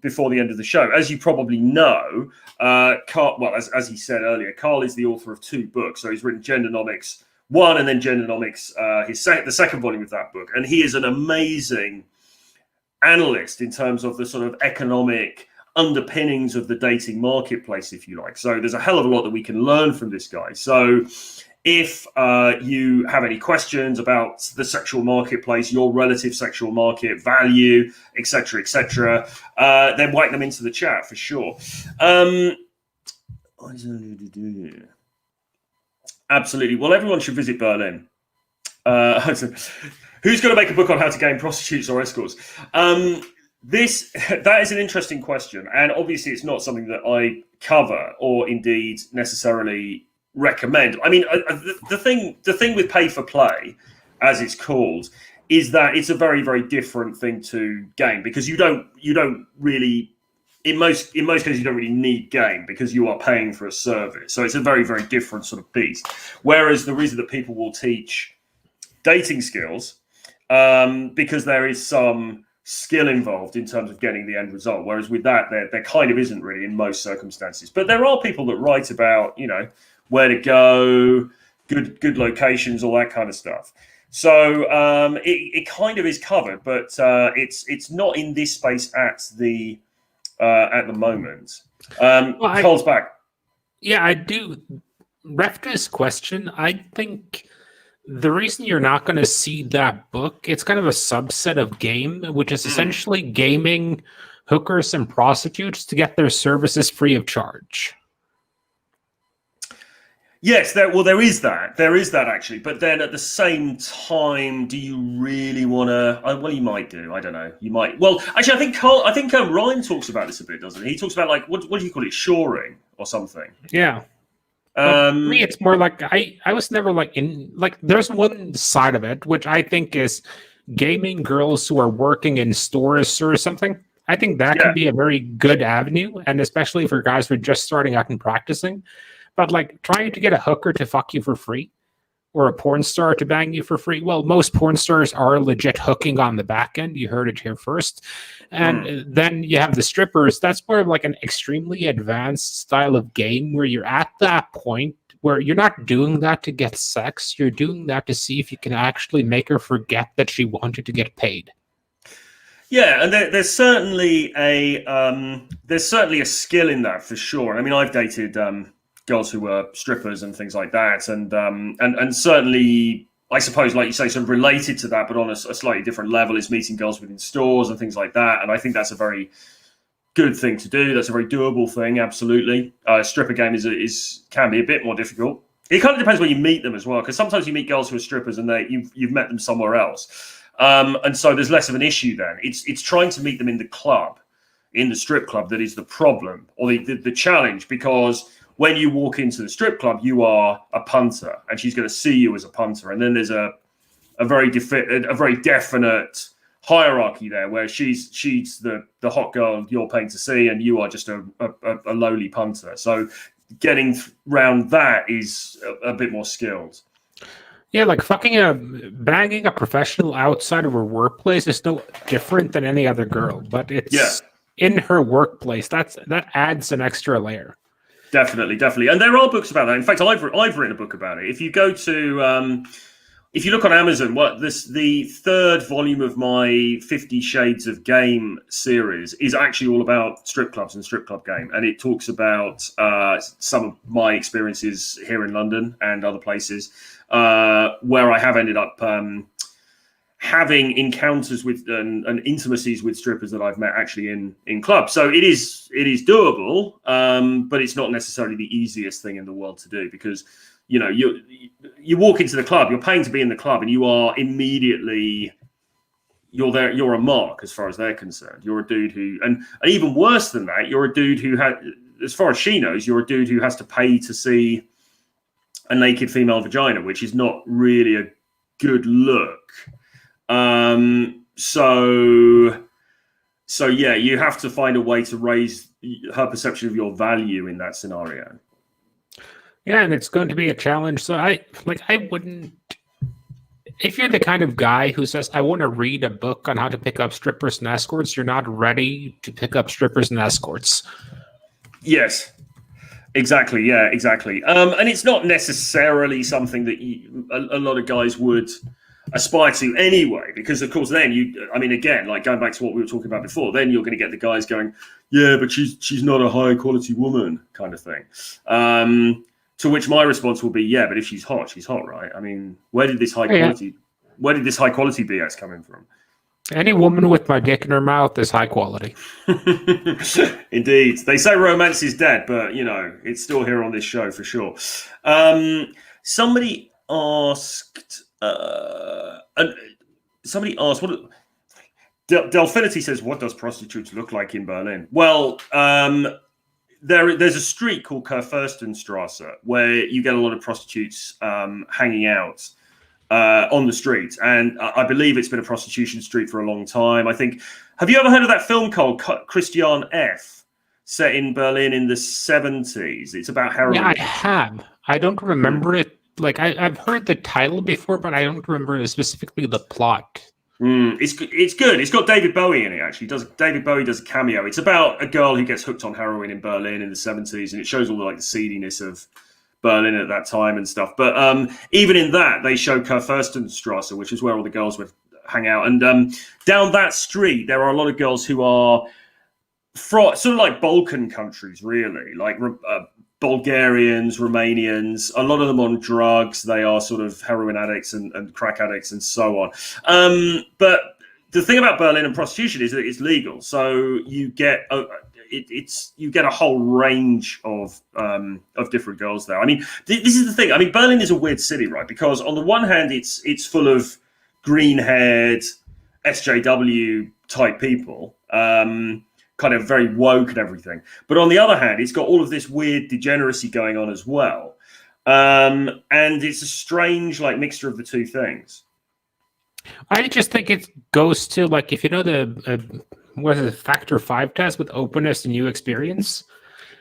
before the end of the show. As you probably know, Carl, as he said earlier, Carl is the author of 2 books. So he's written Gendernomics 1 and then Gendernomics, the second volume of that book. And he is an amazing analyst in terms of the sort of economic underpinnings of the dating marketplace, if you like. So there's a hell of a lot that we can learn from this guy. So if you have any questions about the sexual marketplace, your relative sexual market value, etc., then whack them into the chat for sure. Absolutely. Well, everyone should visit Berlin. Who's going to make a book on how to gain prostitutes or escorts? That is an interesting question, and obviously it's not something that I cover or indeed necessarily recommend. I mean, the thing with pay for play, as it's called, is that it's a very, very different thing to game, because you don't really, in most cases, you don't really need game because you are paying for a service. So it's a very, very different sort of beast. Whereas the reason that people will teach dating skills, because there is some skill involved in terms of getting the end result. Whereas with that, there kind of isn't really in most circumstances. But there are people that write about, where to go, good locations, all that kind of stuff. So it kind of is covered, but it's not in this space at the moment. Cole's back. Yeah, I do. Ref this question, I think the reason you're not going to see that book, it's kind of a subset of game, which is essentially gaming hookers and prostitutes to get their services free of charge. Yes, there is that. There is that, actually. But then at the same time, do you really want to... Well, you might do. I don't know. You might... Well, actually, I think Ryan talks about this a bit, doesn't he? He talks about, like, what do you call it? Shoring or something. Yeah. For me, it's more like I was never there's one side of it, which I think is gaming girls who are working in stores or something. I think that can be a very good avenue, and especially for guys who are just starting out and practicing. But like trying to get a hooker to fuck you for free or a porn star to bang you for free. Well, most porn stars are legit hooking on the back end. You heard it here first. And then you have the strippers. That's more of like an extremely advanced style of game where you're at that point where you're not doing that to get sex. You're doing that to see if you can actually make her forget that she wanted to get paid. Yeah, and there's certainly a skill in that for sure. I mean, I've dated girls who were strippers and things like that, and certainly, I suppose, like you say, sort of related to that, but on a slightly different level, is meeting girls within stores and things like that. And I think that's a very good thing to do. That's a very doable thing. Absolutely, stripper game can be a bit more difficult. It kind of depends where you meet them as well, because sometimes you meet girls who are strippers and you've met them somewhere else, and so there's less of an issue then. It's trying to meet them in the club, in the strip club, that is the problem or the challenge, because when you walk into the strip club, you are a punter, and she's going to see you as a punter. And then there's a very definite hierarchy there, where she's the hot girl you're paying to see, and you are just a lowly punter. So getting round that is a bit more skilled. Yeah, like banging a professional outside of her workplace is no different than any other girl, but it's in her workplace. That adds an extra layer. Definitely. And there are books about that. In fact, I've written a book about it. If you go to if you look on Amazon, the third volume of my 50 Shades of Game series is actually all about strip clubs and strip club game, and it talks about some of my experiences here in London and other places where I have ended up having encounters with and intimacies with strippers that I've met actually in clubs. So it is doable, but it's not necessarily the easiest thing in the world to do, because you walk into the club, you're paying to be in the club, and you are immediately you're a mark as far as they're concerned. You're a dude who, and even worse than that, you're a dude who had, as far as she knows, you're a dude who has to pay to see a naked female vagina, which is not really a good look. So yeah, you have to find a way to raise her perception of your value in that scenario. Yeah, and it's going to be a challenge. So I wouldn't, if you're the kind of guy who says, I want to read a book on how to pick up strippers and escorts, you're not ready to pick up strippers and escorts. Yes, exactly. Yeah, exactly. And it's not necessarily something that a lot of guys would aspire to anyway, because of course then again, like going back to what we were talking about before, then you're going to get the guys going, yeah, but she's not a high quality woman kind of thing. To which my response will be, yeah, but if she's hot, right? I mean, where did this high quality BS come in from? Any woman with my dick in her mouth is high quality. Indeed. They say romance is dead, but it's still here on this show for sure. Somebody asked what Delfinity says, what does prostitutes look like in Berlin? Well, there's a street called Kurfürstenstrasse where you get a lot of prostitutes hanging out on the street, and I believe it's been a prostitution street for a long time. I think, have you ever heard of that film called Christian F, set in Berlin in the 70s? It's about heroin. Yeah, I have. I don't remember it. Like I've heard the title before, but I don't remember specifically the plot. It's good. It's got David Bowie in it, actually. David Bowie does a cameo. It's about a girl who gets hooked on heroin in Berlin in the 70s, and it shows all the seediness of Berlin at that time and stuff. But even in that, they show Kurfürstenstrasse, which is where all the girls would hang out. And down that street, there are a lot of girls who are sort of like Balkan countries, really, like Bulgarians, Romanians, a lot of them on drugs. They are sort of heroin addicts and crack addicts and so on. But the thing about Berlin and prostitution is that it's legal. So you get you get a whole range of different girls there. I mean, this is the thing. I mean, Berlin is a weird city, right? Because on the one hand, it's full of green-haired SJW type people. Kind of very woke and everything. But on the other hand, it's got all of this weird degeneracy going on as well. And it's a strange mixture of the two things. I just think it goes to if you know the what is it, Factor 5 test with openness and new experience.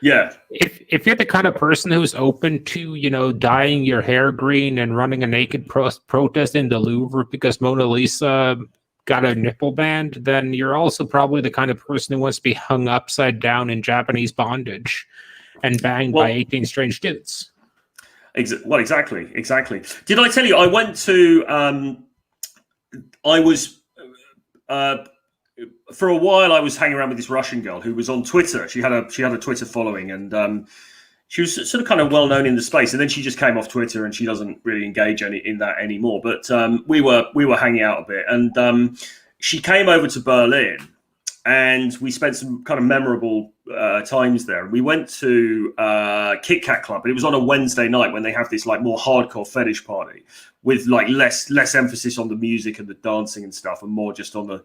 Yeah. If you're the kind of person who's open to, dyeing your hair green and running a naked protest in the Louvre because Mona Lisa got a nipple band, then you're also probably the kind of person who wants to be hung upside down in Japanese bondage and banged by 18 strange dudes. Well, exactly. Did I tell you, I went to, for a while, I was hanging around with this Russian girl who was on Twitter. She had a Twitter following, and she was sort of kind of well known in the space, and then she just came off Twitter and she doesn't really engage in that anymore. But we were hanging out a bit, and she came over to Berlin, and we spent some kind of memorable times there. We went to Kit Kat Club, and it was on a Wednesday night when they have this more hardcore fetish party with less emphasis on the music and the dancing and stuff, and more just on the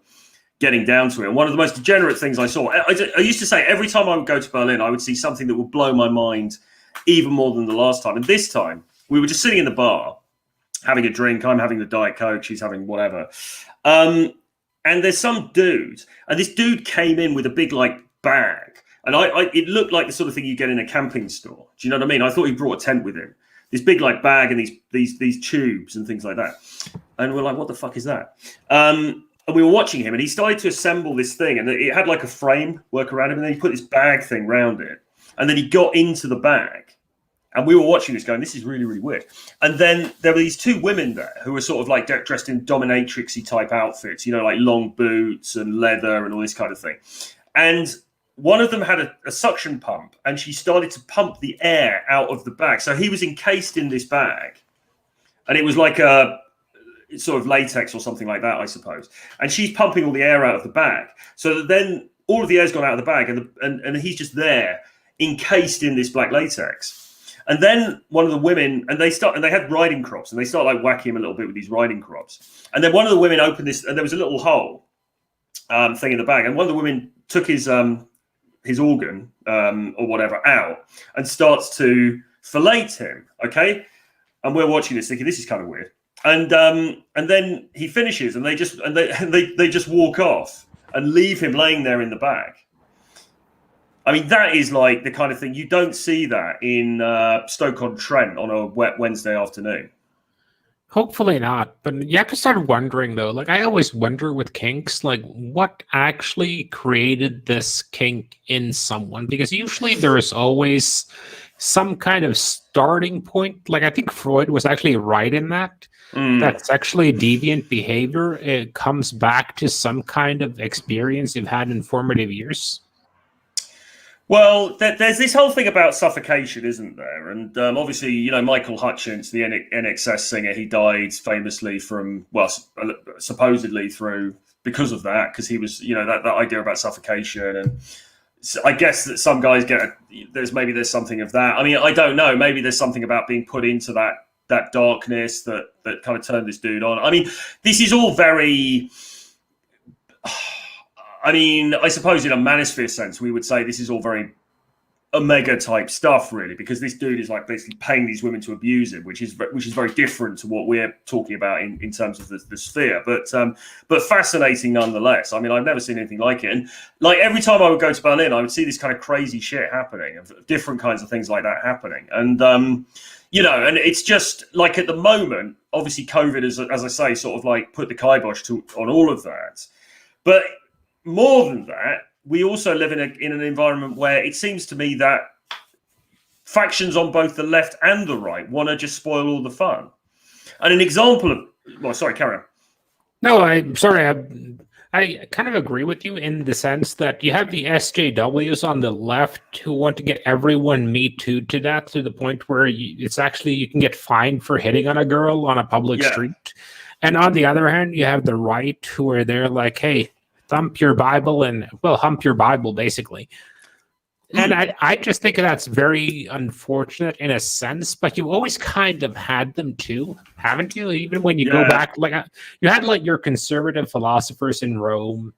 getting down to it. And one of the most degenerate things I saw, I used to say every time I would go to Berlin, I would see something that would blow my mind even more than the last time. And this time, we were just sitting in the bar, having a drink. I'm having the Diet Coke. She's having whatever. And there's some dude, and this dude came in with a big bag. And it looked like the sort of thing you get in a camping store. Do you know what I mean? I thought he brought a tent with him. This big bag and these tubes and things like that. And we're like, what the fuck is that? And we were watching him, and he started to assemble this thing, and it had a frame work around him, and then he put this bag thing around it, and then he got into the bag, And we were watching this going, this is really, really weird. And then there were these two women there who were sort of like dressed in dominatrixy type outfits, you know, like long boots and leather and all this kind of thing. And one of them had a suction pump, and she started to pump the air out of the bag. So he was encased in this bag, and it was like a sort of latex or something like that, I suppose. And she's pumping all the air out of the bag. So that then all of the air's gone out of the bag, and he's just there encased in this black latex. And then one of the women, and they had riding crops, and they start like whacking him a little bit with these riding crops. And then one of the women opened this, and there was a little hole thing in the bag, and one of the women took his organ or whatever out and starts to fillet him. Okay, and we're watching this thinking this is kind of weird. And then he finishes, and they just walk off and leave him laying there in the bag. I mean, that is like the kind of thing you don't see that in Stoke-on-Trent on a wet Wednesday afternoon. Hopefully not. But you have to start wondering, though. Like, I always wonder with kinks, like, what actually created this kink in someone? Because usually there is always some kind of starting point. Like, I think Freud was actually right in that. That sexually deviant behavior, it comes back to some kind of experience you've had in formative years. Well, there's this whole thing about suffocation, isn't there? And obviously, you know, Michael Hutchence, the NXS singer, he died famously from, well, supposedly because of that, because he was, you know, that idea about suffocation. And I guess that some guys there's something of that. I mean, I don't know. Maybe there's something about being put into that darkness that kind of turned this dude on. I mean, this is all very... I mean, I suppose in a manosphere sense, we would say this is all very Omega type stuff, really, because this dude is like basically paying these women to abuse him, which is very different to what we're talking about in terms of the sphere, but fascinating nonetheless. I mean, I've never seen anything like it, and like every time I would go to Berlin, I would see this kind of crazy shit happening, of different kinds of things like that happening, and you know, and it's just like at the moment, obviously, COVID is, as I say, sort of like put the kibosh on all of that, but more than that, we also live in an environment where it seems to me that factions on both the left and the right want to just spoil all the fun. And an example of, well, sorry, carry on. No, I'm sorry. I kind of agree with you in the sense that you have the SJWs on the left who want to get everyone Me Too to that, to the point where it's actually, you can get fined for hitting on a girl on a public street. And on the other hand, you have the right who are there like, hey, thump your Bible and, well, hump your Bible, basically. And I just think that's very unfortunate in a sense, but you always kind of had them too, haven't you? Even when you go back, like you had like your conservative philosophers in Rome.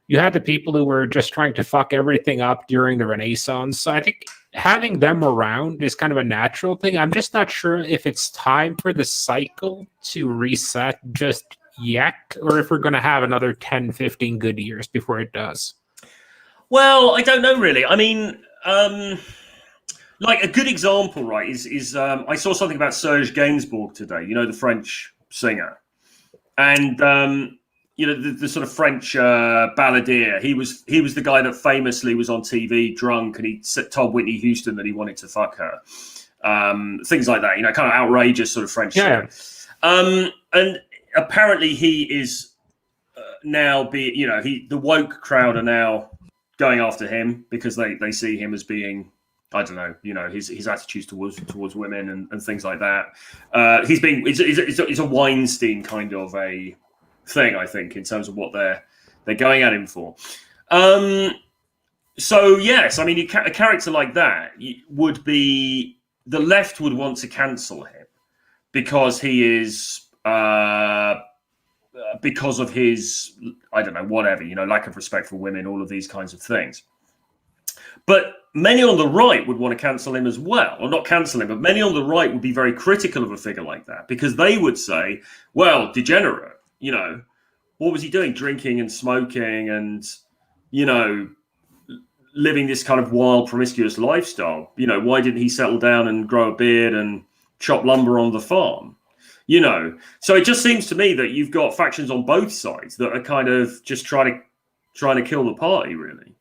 You had the people who were just trying to fuck everything up during the Renaissance. So I think having them around is kind of a natural thing. I'm just not sure if it's time for the cycle to reset just yet, or if we're going to have another 10, 15 good years before it does. Well, I don't know really. I mean, like a good example, right, is I saw something about Serge Gainsbourg today, you know, the French singer. And, you know, the sort of French balladeer, he was the guy that famously was on TV drunk, and he told Whitney Houston that he wanted to fuck her. Things like that, you know, kind of outrageous sort of French singer. And apparently he is now the woke crowd are now going after him because they see him as being, I don't know, you know, his attitudes towards women and things like that. It's a Weinstein kind of a thing, I think, in terms of what they're going at him for. So yes, I mean, a character like that would be, the left would want to cancel him because he is because of his, I don't know, whatever, you know, lack of respect for women, all of these kinds of things. But many on the right would want to cancel him as well, or not cancel him, but many on the right would be very critical of a figure like that, because they would say, well, degenerate, you know, what was he doing? Drinking and smoking and, you know, living this kind of wild, promiscuous lifestyle. You know, why didn't he settle down and grow a beard and chop lumber on the farm? You know, so it just seems to me that you've got factions on both sides that are kind of just trying to kill the party, really.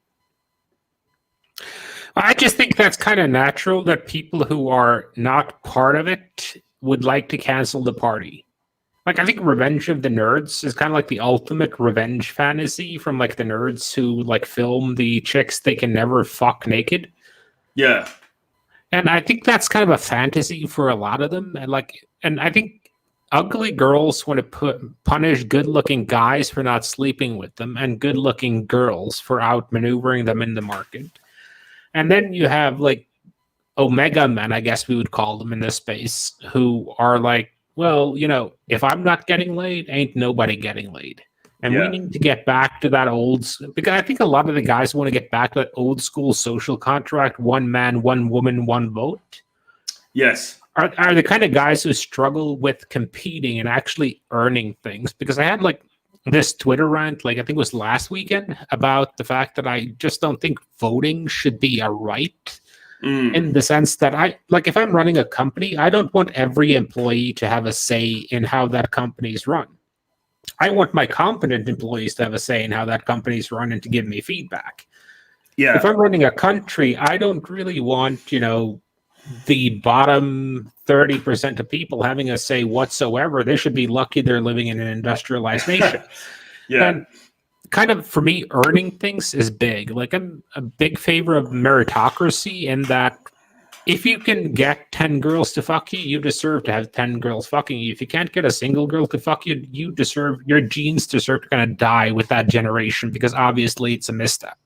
I just think that's kind of natural that people who are not part of it would like to cancel the party. Like, I think Revenge of the Nerds is kind of like the ultimate revenge fantasy from like the nerds who like film the chicks they can never fuck naked. Yeah. And I think that's kind of a fantasy for a lot of them. And I think ugly girls want to punish good-looking guys for not sleeping with them, and good-looking girls for outmaneuvering them in the market. And then you have like Omega men, I guess we would call them in this space, who are like, well, if I'm not getting laid, ain't nobody getting laid. And we need to get back to that because I think a lot of the guys want to get back to that old school social contract, one man, one woman, one vote. Yes. Are the kind of guys who struggle with competing and actually earning things. Because I had like this Twitter rant, like I think it was last weekend, about the fact that I just don't think voting should be a right. In the sense that if I'm running a company, I don't want every employee to have a say in how that company is run. I want my competent employees to have a say in how that company's run and to give me feedback. Yeah. If I'm running a country, I don't really want, the bottom 30% of people having a say whatsoever. They should be lucky they're living in an industrialized nation. Yeah. And kind of, for me, earning things is big. Like, I'm a big favor of meritocracy in that if you can get 10 girls to fuck you, you deserve to have 10 girls fucking you. If you can't get a single girl to fuck you, your genes deserve to kind of die with that generation, because obviously it's a misstep.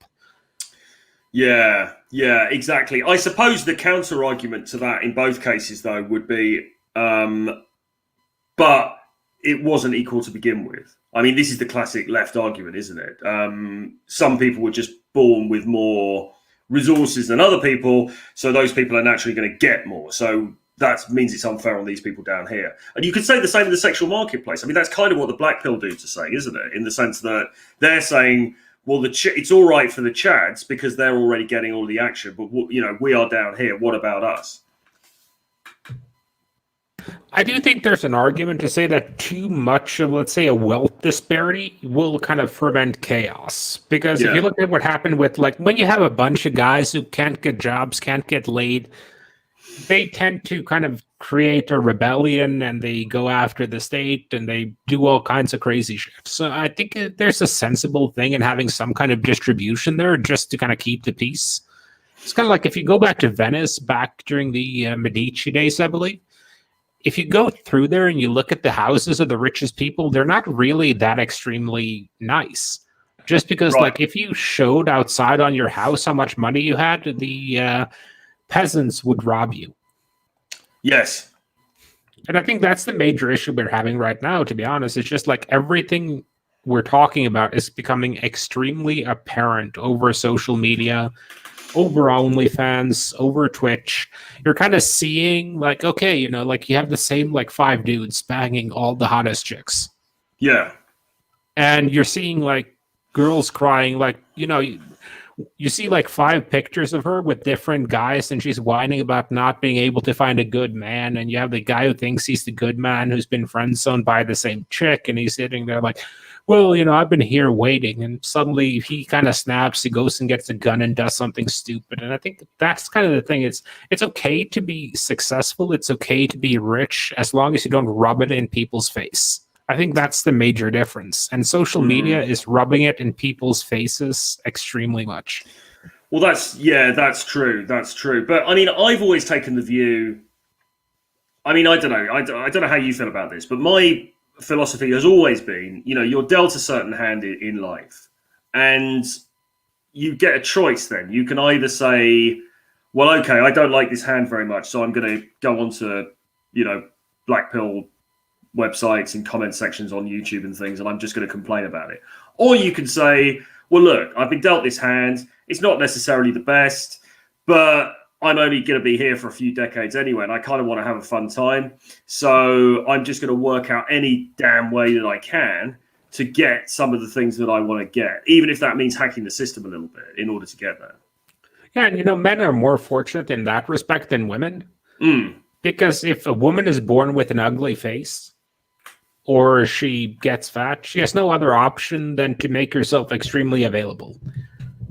Yeah, exactly. I suppose the counter argument to that in both cases, though, would be, but it wasn't equal to begin with. I mean, this is the classic left argument, isn't it? Some people were just born with more resources than other people, so those people are naturally going to get more. So that means it's unfair on these people down here. And you could say the same in the sexual marketplace. I mean, that's kind of what the Black Pill dudes are saying, isn't it? In the sense that they're saying, well, it's all right for the Chads because they're already getting all the action, but we are down here. What about us? I do think there's an argument to say that too much of, let's say, a wealth disparity will kind of ferment chaos. Because if you look at what happened with, like, when you have a bunch of guys who can't get jobs, can't get laid, they tend to kind of create a rebellion, and they go after the state, and they do all kinds of crazy shit. So I think there's a sensible thing in having some kind of distribution there just to kind of keep the peace. It's kind of like if you go back to Venice back during the Medici days, I believe. If you go through there and you look at the houses of the richest people, they're not really that extremely nice. Just because, like, if you showed outside on your house how much money you had, the peasants would rob you. Yes. And I think that's the major issue we're having right now, to be honest. It's just like everything we're talking about is becoming extremely apparent over social media, over OnlyFans, over Twitch. You're kind of seeing, like, okay, like you have the same, like, 5 dudes banging all the hottest chicks. Yeah. And you're seeing, like, girls crying, like, you see, like, 5 pictures of her with different guys, and she's whining about not being able to find a good man. And you have the guy who thinks he's the good man who's been friend-zoned by the same chick, and he's sitting there like, well, I've been here waiting. And suddenly he kind of snaps, he goes and gets a gun and does something stupid. And I think that's kind of the thing. It's okay to be successful. It's okay to be rich as long as you don't rub it in people's face. I think that's the major difference. And social media is rubbing it in people's faces extremely much. Well, that's true. That's true. But I mean, I've always taken the view, I mean, I don't know. I don't know how you feel about this, but my philosophy has always been, you're dealt a certain hand in life, and you get a choice. Then you can either say, well, okay, I don't like this hand very much, so I'm going to go onto, Black Pill websites and comment sections on YouTube and things, and I'm just going to complain about it. Or you can say, well, look, I've been dealt this hand. It's not necessarily the best, but I'm only going to be here for a few decades anyway, and I kind of want to have a fun time. So I'm just going to work out any damn way that I can to get some of the things that I want to get, even if that means hacking the system a little bit in order to get there. Yeah, and men are more fortunate in that respect than women. Because if a woman is born with an ugly face, or she gets fat, she has no other option than to make herself extremely available.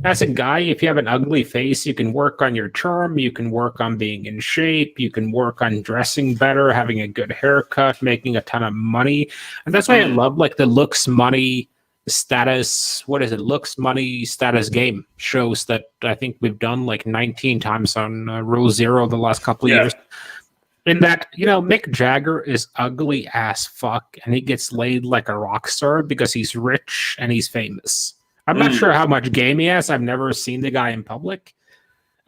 as a guy, if you have an ugly face, you can work on your charm, you can work on being in shape, you can work on dressing better, having a good haircut, making a ton of money. And that's why I love like the looks, money, status, what is it? Looks, money, status game shows that I think we've done like 19 times on Rule Zero the last couple of years. In that, Mick Jagger is ugly as fuck and he gets laid like a rock star because he's rich and he's famous. I'm not sure how much game he has. I've never seen the guy in public.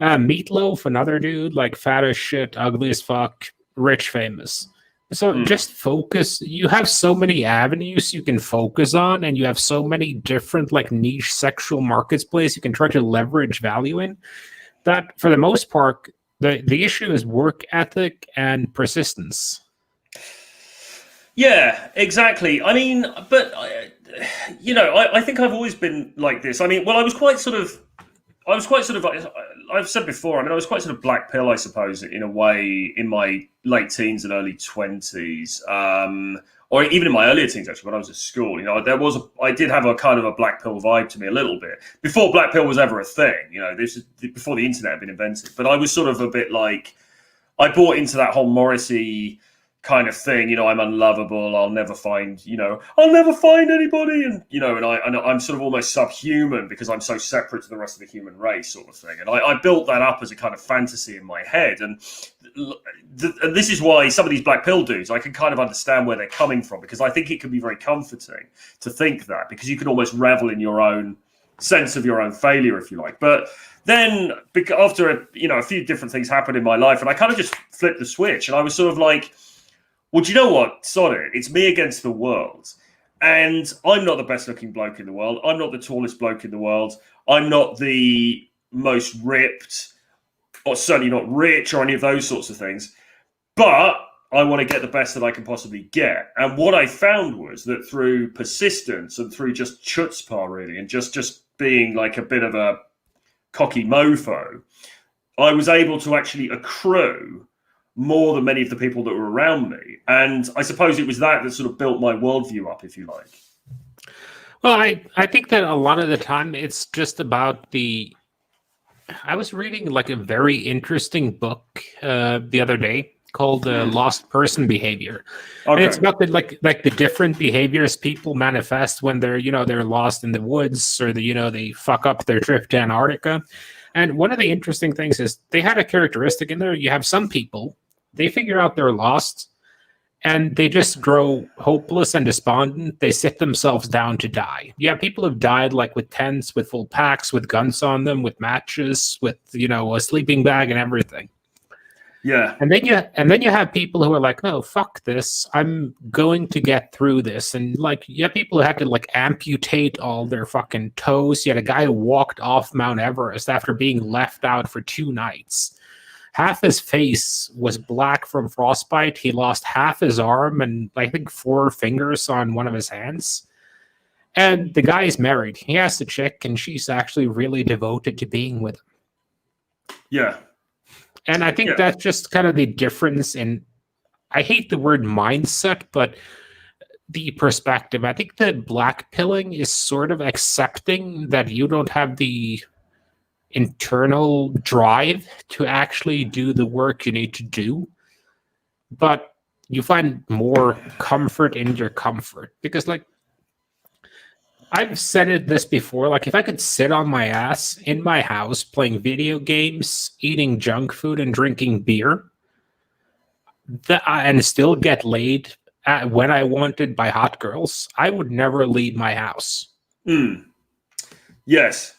Meatloaf, another dude, like fat as shit, ugly as fuck, rich, famous. So just focus. You have so many avenues you can focus on, and you have so many different like niche sexual marketplace you can try to leverage value in, that for the most part, the issue is work ethic and persistence. Yeah, exactly. I mean, but I think I've always been like this. I mean, well, I was quite sort of, I've said before, I mean, I was quite sort of black pill, I suppose, in a way, in my late teens and early 20s, or even in my earlier teens, actually, when I was at school. I did have a kind of a black pill vibe to me a little bit before black pill was ever a thing. This is before the internet had been invented. But I was sort of a bit like, I bought into that whole Morrissey kind of thing. I'm unlovable. I'll never find anybody, and I'm sort of almost subhuman because I'm so separate to the rest of the human race, sort of thing. And I built that up as a kind of fantasy in my head, and this is why some of these black pill dudes, I can kind of understand where they're coming from, because I think it can be very comforting to think that, because you can almost revel in your own sense of your own failure, if you like. But then after a few different things happened in my life, and I kind of just flipped the switch, and I was sort of like, well, do you know what? Sod it. It's me against the world. And I'm not the best looking bloke in the world. I'm not the tallest bloke in the world. I'm not the most ripped, or certainly not rich, or any of those sorts of things. But I want to get the best that I can possibly get. And what I found was that through persistence and through just chutzpah, really, and just being like a bit of a cocky mofo, I was able to actually accrue more than many of the people that were around me. And I suppose it was that sort of built my worldview up, if you like. Well, I think that a lot of the time it's just about I was reading like a very interesting book the other day called Lost Person Behavior. Okay. And it's about the different behaviors people manifest when they're lost in the woods, or they fuck up their trip to Antarctica. And one of the interesting things is they had a characteristic in there. You have some people, they figure out they're lost and they just grow hopeless and despondent. They sit themselves down to die. You have people who've died like with tents, with full packs, with guns on them, with matches, with, a sleeping bag and everything. Yeah. And then you have people who are like, oh, fuck this. I'm going to get through this. And you have people who had to amputate all their fucking toes. You had a guy who walked off Mount Everest after being left out for 2 nights. Half his face was black from frostbite. He lost half his arm and I think 4 fingers on one of his hands. And the guy is married. He has a chick, and she's actually really devoted to being with him. Yeah. And I think that's just kind of the difference in, I hate the word mindset, but the perspective. I think that black pilling is sort of accepting that you don't have the internal drive to actually do the work you need to do, but you find more comfort in your comfort. Because I've said this before, if I could sit on my ass in my house playing video games, eating junk food and drinking beer, and still get laid when I wanted by hot girls, I would never leave my house. Yes.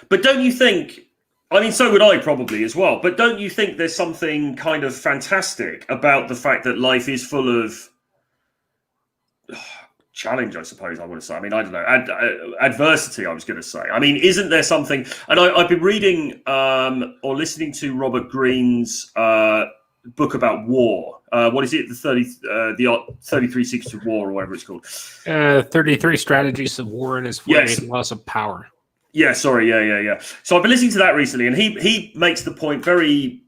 But don't you think, I mean, so would I probably as well, but don't you think there's something kind of fantastic about the fact that life is full of challenge, I suppose I want to say. I mean, I don't know, adversity, I was going to say. I mean, isn't there something, and I've been reading or listening to Robert Greene's book about war. What is it? The 33 Secrets of War, or whatever it's called. 33 Strategies of War and Its 48 Laws of Power. Yeah, sorry, yeah. So I've been listening to that recently, and he makes the point very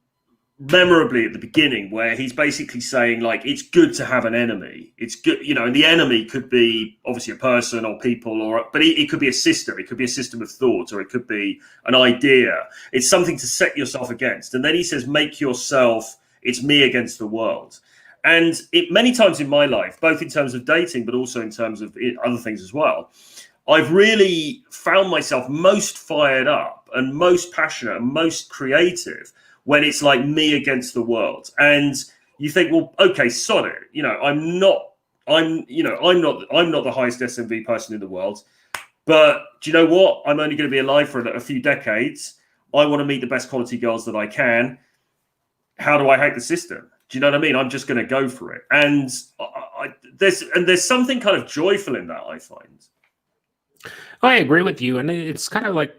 memorably at the beginning, where he's basically saying like it's good to have an enemy. It's good, and the enemy could be obviously a person or people, but it could be a system. It could be a system of thought, or it could be an idea. It's something to set yourself against. And then he says, make yourself. It's me against the world. And many times in my life, both in terms of dating, but also in terms of other things as well, I've really found myself most fired up and most passionate and most creative when it's like me against the world. And you think, well, okay, sod it. I'm not the highest SMV person in the world, but do you know what? I'm only going to be alive for a few decades. I want to meet the best quality girls that I can. How do I hack the system? Do you know what I mean? I'm just going to go for it. And there's something kind of joyful in that, I find. I agree with you. And it's kind of like,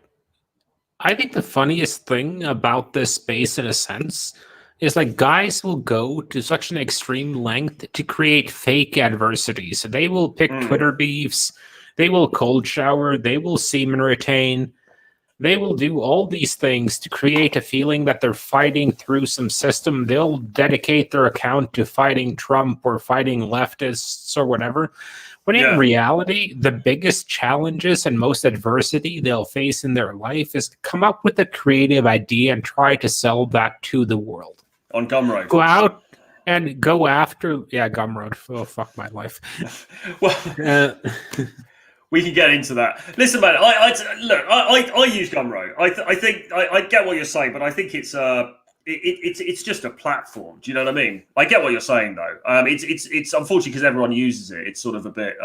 I think the funniest thing about this space, in a sense, is like guys will go to such an extreme length to create fake adversity. So they will pick Twitter beefs, they will cold shower, they will semen retain, they will do all these things to create a feeling that they're fighting through some system. They'll dedicate their account to fighting Trump or fighting leftists or whatever. When in reality, the biggest challenges and most adversity they'll face in their life is to come up with a creative idea and try to sell that to the world. On Gumroad. Go out and go after... Yeah, Gumroad. Oh, fuck my life. Well... We can get into that. Listen, man. I use Gumroad. I think I get what you're saying, but I think it's just a platform. Do you know what I mean? I get what you're saying, though. It's unfortunately because everyone uses it. It's sort of a bit.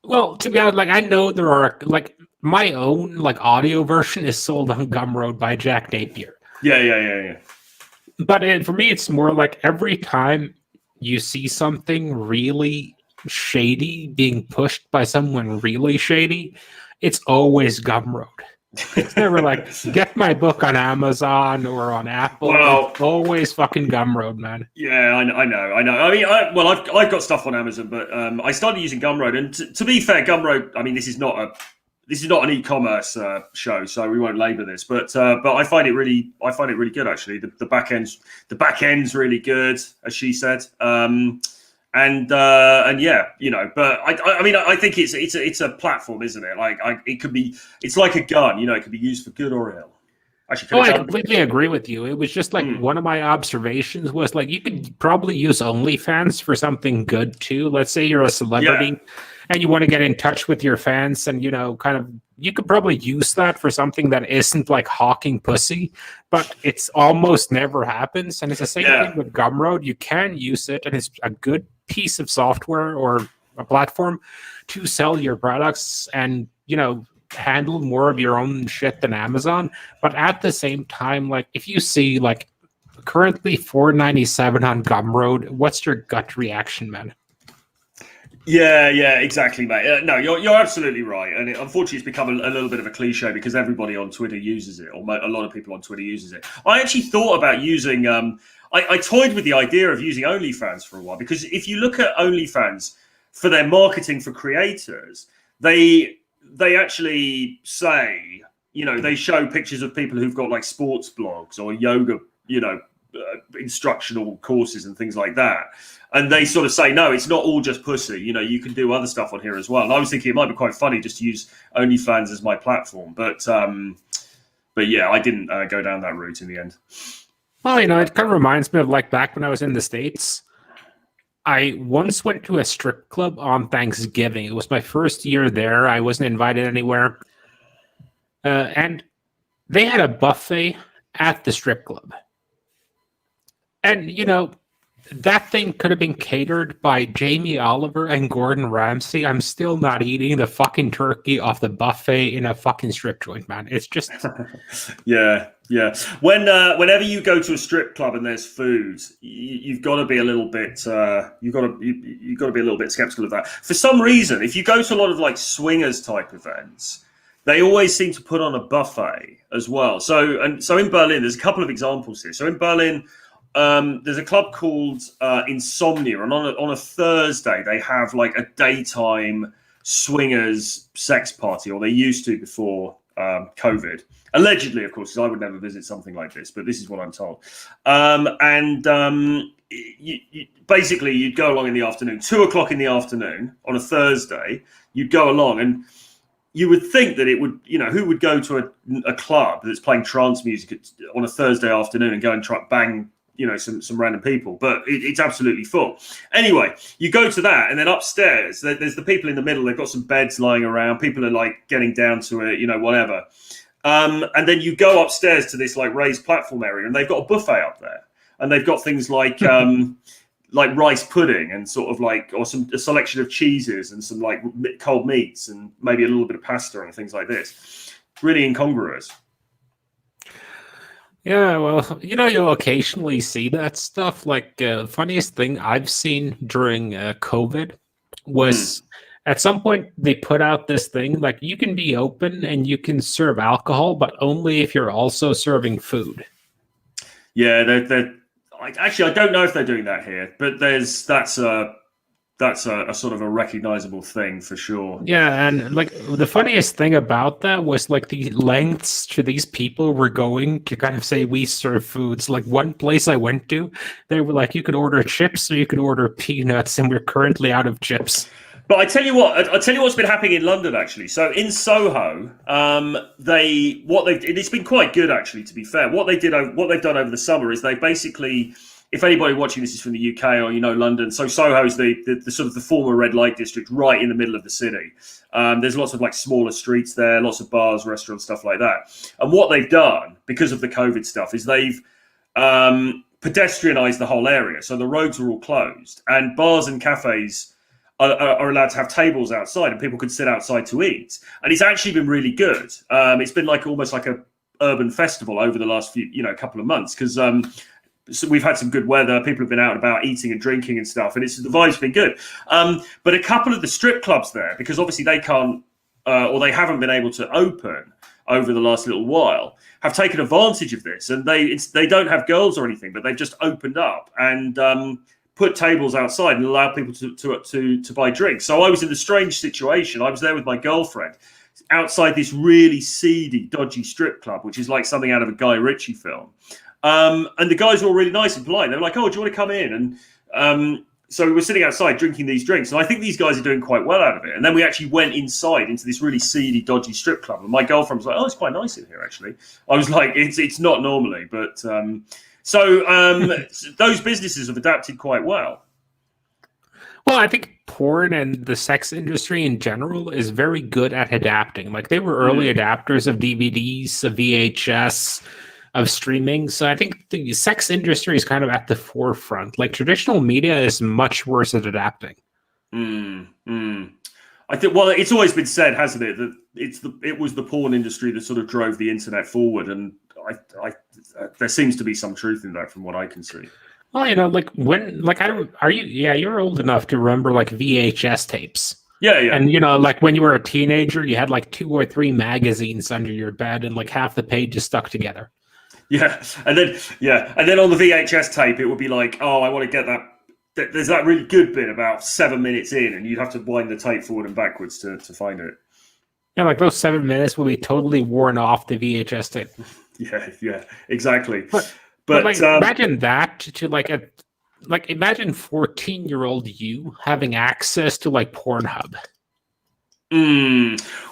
Well, to be honest, like I know there are like my own like audio version is sold on Gumroad by Jack Napier. Yeah. But for me, it's more like every time you see something really shady being pushed by someone really shady, it's always Gumroad. It's never like get my book on Amazon or on Apple. Well, it's always fucking Gumroad, man. Yeah, I know. I mean, I've got stuff on Amazon, but I started using Gumroad, and to be fair, Gumroad. I mean, this is not an e-commerce show, so we won't label this, but I find it really good actually. The back end's really good, as she said. And yeah, but I mean, I think it's a platform, isn't it? Like it's like a gun, it can be used for good or ill. Actually, I completely agree with you. It was just like one of my observations was like you could probably use OnlyFans for something good too. Let's say you're a celebrity and you want to get in touch with your fans, and kind of you could probably use that for something that isn't like hawking pussy, but it's almost never happens. And it's the same thing with Gumroad. You can use it, and it's a good piece of software or a platform to sell your products and handle more of your own shit than Amazon. But at the same time, like if you see like currently $4.97 on Gumroad, what's your gut reaction, man? Yeah, exactly, mate. No, you're absolutely right, and unfortunately, it's become a little bit of a cliche because everybody on Twitter uses it, or a lot of people on Twitter uses it. I actually thought about using. I toyed with the idea of using OnlyFans for a while, because if you look at OnlyFans for their marketing for creators, they actually say, they show pictures of people who've got like sports blogs or yoga, instructional courses and things like that. And they sort of say, no, it's not all just pussy. You can do other stuff on here as well. And I was thinking it might be quite funny just to use OnlyFans as my platform. But yeah, I didn't go down that route in the end. Well, it kind of reminds me of like back when I was in the States. I once went to a strip club on Thanksgiving. It was my first year there. I wasn't invited anywhere. And they had a buffet at the strip club. And, that thing could have been catered by Jamie Oliver and Gordon Ramsay. I'm still not eating the fucking turkey off the buffet in a fucking strip joint, man. It's just... Yeah. Whenever you go to a strip club and there's food, you've got to be a little bit you've got to be a little bit skeptical of that. For some reason, if you go to a lot of like swingers type events, they always seem to put on a buffet as well. So in Berlin, there's a couple of examples here. So in Berlin, there's a club called Insomnia, and on a Thursday they have like a daytime swingers sex party, or they used to before COVID. Allegedly, of course, because I would never visit something like this, but this is what I'm told. Basically, you'd go along in the afternoon, 2:00 in the afternoon on a Thursday. You'd go along, and you would think that it would, who would go to a club that's playing trance music on a Thursday afternoon and go and try to bang, some random people, but it's absolutely full. Anyway, you go to that, and then upstairs, there's the people in the middle. They've got some beds lying around. People are like getting down to it, whatever. And then you go upstairs to this like raised platform area, and they've got a buffet up there, and they've got things like like rice pudding and sort of like, or a selection of cheeses and some like cold meats and maybe a little bit of pasta and things like this. Really incongruous. Yeah, well, you'll occasionally see that stuff. Like, the funniest thing I've seen during COVID was at some point they put out this thing like you can be open and you can serve alcohol, but only if you're also serving food. Yeah, they're actually, I don't know if they're doing that here, but that's a sort of a recognizable thing for sure. Yeah, and like the funniest thing about that was like the lengths to these people were going to kind of say we serve foods. Like one place I went to, they were like, you could order chips or you could order peanuts, and we're currently out of chips. But I tell you what's been happening in London actually. So in Soho, it's been quite good actually. To be fair, what they've done over the summer is they basically, if anybody watching this is from the UK or London, so Soho's the sort of the former red light district right in the middle of the city. There's lots of like smaller streets there, lots of bars, restaurants, stuff like that. And what they've done because of the COVID stuff is they've pedestrianised the whole area. So the roads are all closed, and bars and cafes are allowed to have tables outside, and people could sit outside to eat. And it's actually been really good. It's been like almost like a urban festival over the last few, couple of months, because so we've had some good weather. People have been out and about eating and drinking and stuff, and the vibe's been good. But a couple of the strip clubs there, because obviously they can't or they haven't been able to open over the last little while, have taken advantage of this, and they don't have girls or anything, but they've just opened up and put tables outside and allow people to buy drinks. So I was in a strange situation. I was there with my girlfriend outside this really seedy, dodgy strip club, which is like something out of a Guy Ritchie film. And the guys were all really nice and polite. They were like, "Oh, do you want to come in?" And so we were sitting outside drinking these drinks. And I think these guys are doing quite well out of it. And then we actually went inside into this really seedy, dodgy strip club. And my girlfriend was like, "Oh, it's quite nice in here, actually." I was like, "It's not normally, but." So those businesses have adapted quite well. Well, I think porn and the sex industry in general is very good at adapting. Like they were early adapters of DVDs, of VHS, of streaming. So I think the sex industry is kind of at the forefront. Like traditional media is much worse at adapting. I think, well, it's always been said, hasn't it, that it was the porn industry that sort of drove the internet forward, and there seems to be some truth in that from what I can see. Well, you're old enough to remember like VHS tapes. Yeah. And like when you were a teenager, you had like 2 or 3 magazines under your bed, and like half the pages stuck together. Yeah, and then on the VHS tape, it would be like, oh, I want to get that. There's that really good bit about 7 minutes in, and you'd have to wind the tape forward and backwards to find it. Yeah, like those 7 minutes will be totally worn off the VHS tape. Yeah, exactly. But like, imagine that to imagine 14-year-old you having access to like Pornhub.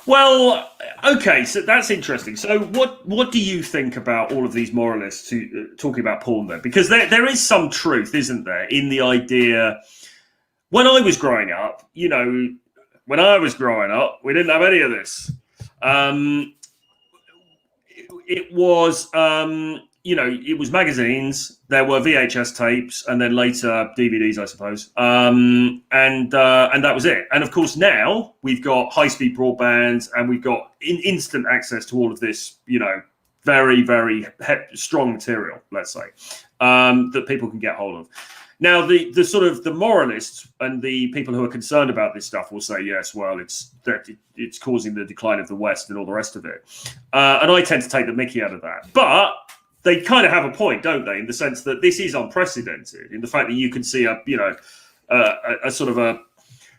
Well, okay, so that's interesting. So what do you think about all of these moralists who talking about porn then? Because there is some truth, isn't there, in the idea. When I was growing up, we didn't have any of this. It was it was magazines. There were VHS tapes, and then later DVDs, I suppose. And that was it. And of course, now we've got high-speed broadband, and we've got instant access to all of this, very, very strong material, let's say, that people can get hold of. Now, the sort of the moralists and the people who are concerned about this stuff will say, yes, well, it's causing the decline of the West and all the rest of it. And I tend to take the mickey out of that. But they kind of have a point, don't they, in the sense that this is unprecedented, in the fact that you can see a sort of a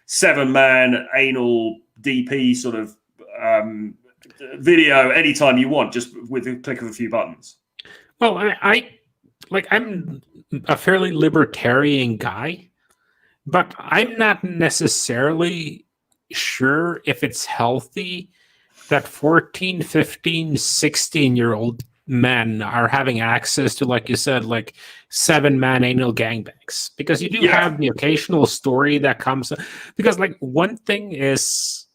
7-man anal DP sort of video anytime you want, just with the click of a few buttons. Well, I'm a fairly libertarian guy, but I'm not necessarily sure if it's healthy that 14, 15, 16-year-old men are having access to, like you said, like 7-man anal gangbangs. Because you do have the occasional story that comes. Because, like, one thing is,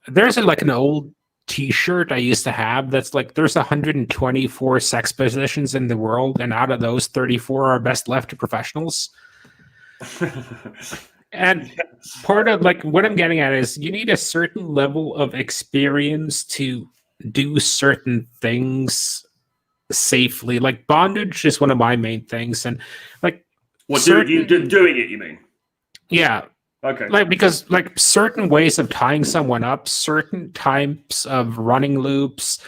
there's like an old t-shirt I used to have that's like, there's 124 sex positions in the world, and out of those, 34 are best left to professionals. And part of, like, what I'm getting at is you need a certain level of experience to do certain things safely. Like, bondage is one of my main things, and like, doing it, you mean? Yeah. Okay. Like, because like certain ways of tying someone up, certain types of running loops,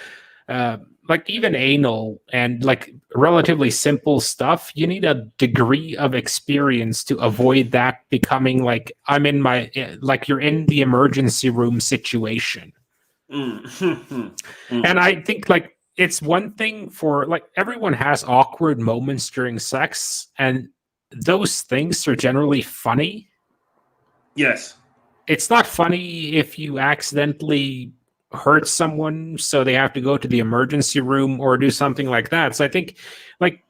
like even anal and like relatively simple stuff, you need a degree of experience to avoid that becoming like, like you're in the emergency room situation. And I think, like, it's one thing for, like, everyone has awkward moments during sex, and those things are generally funny. Yes. It's not funny if you accidentally hurt someone, so they have to go to the emergency room or do something like that. So I think, like,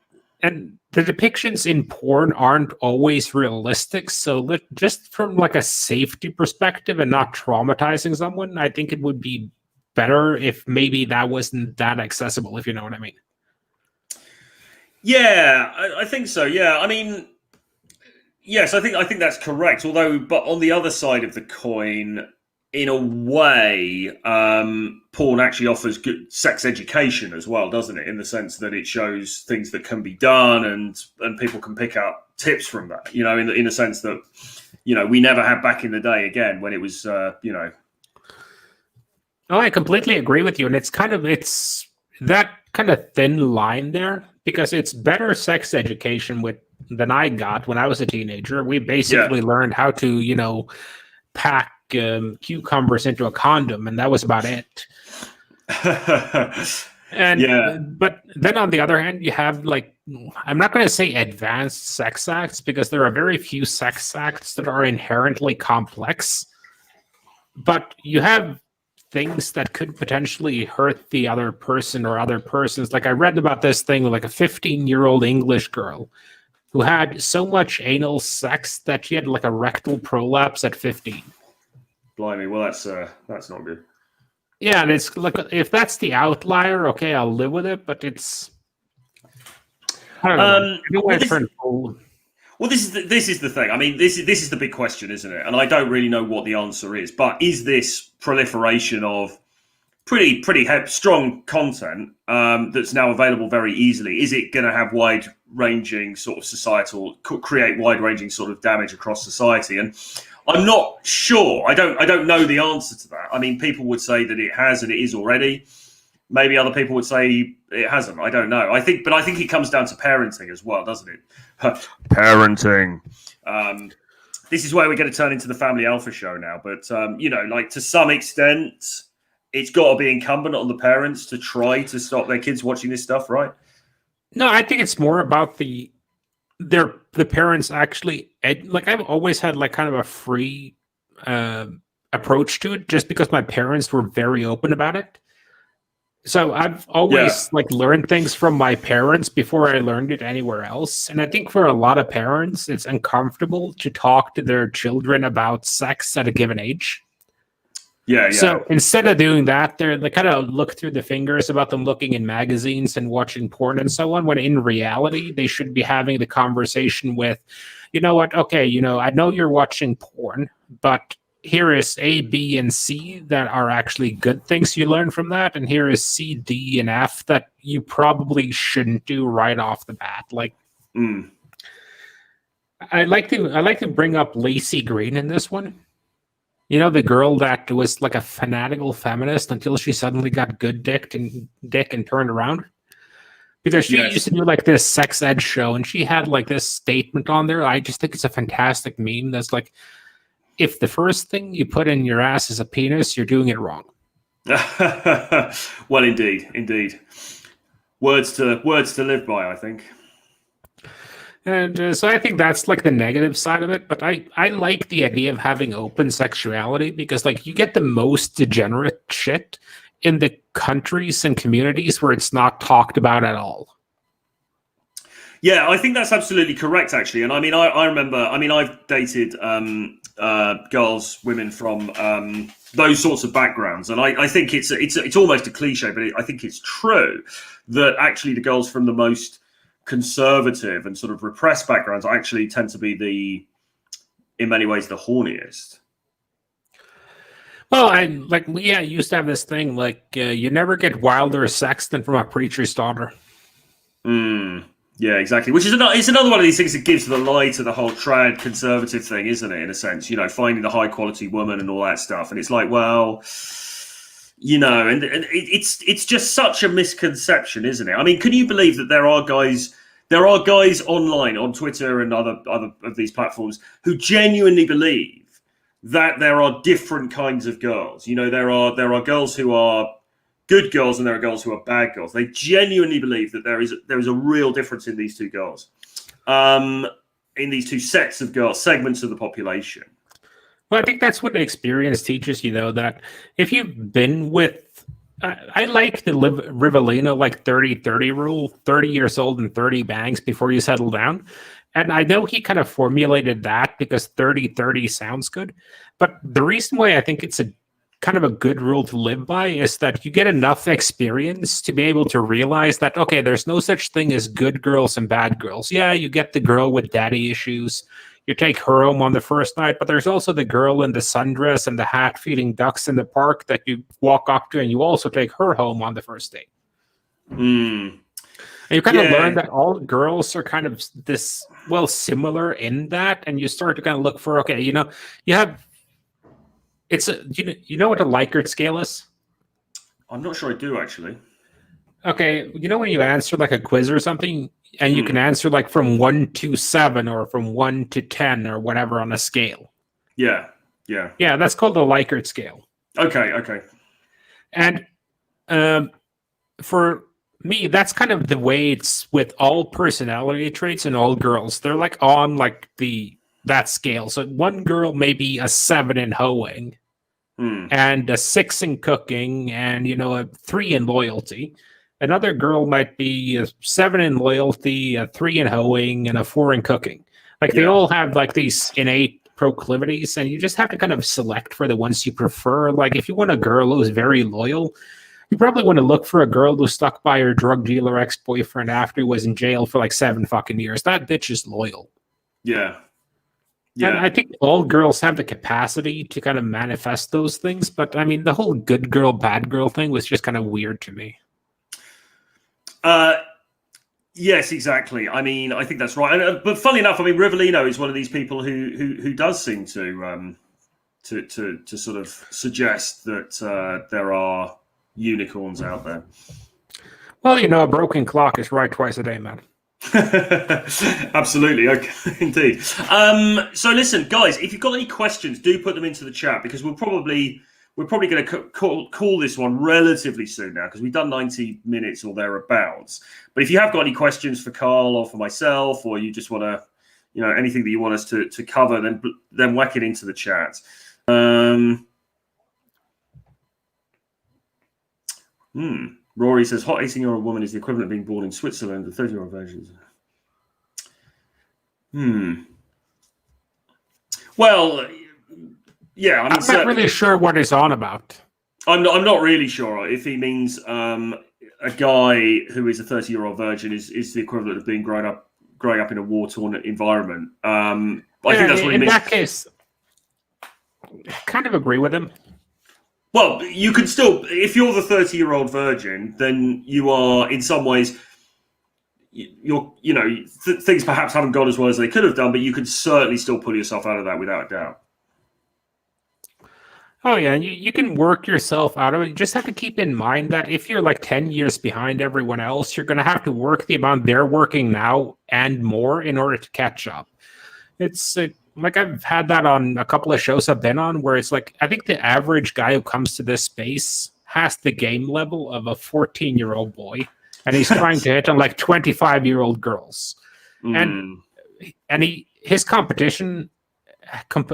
and the depictions in porn aren't always realistic. So just from like a safety perspective and not traumatizing someone, I think it would be better if maybe that wasn't that accessible, if you know what I mean. Yeah, I think so. Yeah, I mean, yes, I think that's correct. Although, but on the other side of the coin, in a way, porn actually offers good sex education as well, doesn't it? In the sense that it shows things that can be done, and people can pick up tips from that. You know, in a sense that, you know, we never had back in the day again when it was, you know. Oh, I completely agree with you, and it's that kind of thin line there, because it's better sex education than I got when I was a teenager. We basically learned how to, you know, pack cucumbers into a condom, and that was about it. But then on the other hand, you have, like, I'm not going to say advanced sex acts, because there are very few sex acts that are inherently complex, but you have things that could potentially hurt the other person or other persons. Like, I read about this thing with like a 15-year-old English girl who had so much anal sex that she had like a rectal prolapse at 15. Blimey, well, that's not good. Yeah, and it's like, if that's the outlier, okay, I'll live with it, but it's, I don't know. Well, this is the thing. I mean, this is the big question, isn't it? And I don't really know what the answer is. But is this proliferation of pretty strong content that's now available very easily? Is it going to have wide-ranging sort of create wide-ranging sort of damage across society? And I'm not sure. I don't know the answer to that. I mean, people would say that it has and it is already. Maybe other people would say it hasn't. I don't know. I think it comes down to parenting as well, doesn't it? Parenting. This is where we're going to turn into the Family Alpha show now. But you know, like, to some extent, it's got to be incumbent on the parents to try to stop their kids watching this stuff, right? No, I think it's more about the parents actually. Like, I've always had like kind of a free approach to it, just because my parents were very open about it. So I've always like learned things from my parents before I learned it anywhere else. And I think for a lot of parents, it's uncomfortable to talk to their children about sex at a given age. Yeah. So instead of doing that, they kind of look through the fingers about them looking in magazines and watching porn and so on, when in reality, they should be having the conversation with, you know what, okay, you know, I know you're watching porn, but here is A, B, and C that are actually good things you learn from that, and here is C, D, and F that you probably shouldn't do right off the bat. Like, I like to bring up Lacey Green in this one. You know, the girl that was like a fanatical feminist until she suddenly got good dick and turned around. Because she used to do like this sex ed show, and she had like this statement on there. I just think it's a fantastic meme that's like, if the first thing you put in your ass is a penis, you're doing it wrong. Well, indeed, indeed. Words to live by, I think. And so I think that's like the negative side of it. But I like the idea of having open sexuality because like you get the most degenerate shit in the countries and communities where it's not talked about at all. Yeah, I think that's absolutely correct, actually. And I mean, I remember, I mean, I've dated girls, women from those sorts of backgrounds, and I think it's almost a cliche, but I think it's true that actually the girls from the most conservative and sort of repressed backgrounds actually tend to be in many ways, the horniest. Well, I like yeah, I used to have this thing like you never get wilder sex than from a preacher's daughter. Mm, yeah, exactly. Which is it's another one of these things that gives the lie to the whole trad conservative thing, isn't it? In a sense, finding the high quality woman and all that stuff, and it's like, well, and it's just such a misconception, isn't it? I mean, can you believe that there are guys online on Twitter and other of these platforms who genuinely believe that there are different kinds of girls. There are girls who are good girls and there are girls who are bad girls. They genuinely believe that there is a real difference in these two girls, in these two sets of girls, segments of the population. Well, I think that's what the experience teaches you, though, that if you've been with, I like the Rivellino like 30-30 rule, 30 years old and 30 bangs before you settle down. And I know he kind of formulated that because 30-30 sounds good. But the reason why I think it's a kind of a good rule to live by is that you get enough experience to be able to realize that, okay, there's no such thing as good girls and bad girls. Yeah, you get the girl with daddy issues. You take her home on the first night, but there's also the girl in the sundress and the hat feeding ducks in the park that you walk up to, and you also take her home on the first date. Mm. And you kind of learn that all girls are kind of this, well, similar in that, and you start to kind of look for, okay, you have, you know what a Likert scale is? I'm not sure I do, actually. Okay, when you answer like a quiz or something, and you can answer like from 1 to 7 or from 1 to 10 or whatever on a scale. Yeah. Yeah, that's called the Likert scale. Okay. And for me, that's kind of the way it's with all personality traits and all girls. They're like on like that scale. So one girl may be a 7 in hoeing and a 6 in cooking and, a 3 in loyalty. Another girl might be a 7 in loyalty, a 3 in hoeing, and a 4 in cooking. Like they all have like these innate proclivities, and you just have to kind of select for the ones you prefer. Like if you want a girl who's very loyal, you probably want to look for a girl who stuck by her drug dealer ex-boyfriend after he was in jail for like 7 fucking years. That bitch is loyal. Yeah. And I think all girls have the capacity to kind of manifest those things, but I mean, the whole good girl, bad girl thing was just kind of weird to me. Yes, exactly. I mean, I think that's right. But funnily enough, I mean, Rivellino is one of these people who does seem to sort of suggest that there are unicorns out there. Well, a broken clock is right twice a day, man. Absolutely. Okay, indeed. So listen, guys, if you've got any questions, do put them into the chat because we're probably going to call this one relatively soon now because we've done 90 minutes or thereabouts. But if you have got any questions for Carl or for myself, or you just want to, anything that you want us to cover, then whack it into the chat. Rory says, hot 18-year-old woman is the equivalent of being born in Switzerland. The 30-year-old version is... Well, yeah. I'm not really sure what he's on about. I'm not really sure if he means a guy who is a 30-year-old virgin is the equivalent of being growing up in a war-torn environment. I think that's what he means. In that case, I kind of agree with him. Well, you can still, if you're the 30-year-old virgin, then you are in some ways, things perhaps haven't gone as well as they could have done, but you can certainly still pull yourself out of that without a doubt. Oh, yeah, you can work yourself out of it. You just have to keep in mind that if you're like 10 years behind everyone else, you're going to have to work the amount they're working now and more in order to catch up. It's like I've had that on a couple of shows I've been on where it's like, I think the average guy who comes to this space has the game level of a 14-year-old boy, and he's trying to hit on like 25-year-old girls. And his competition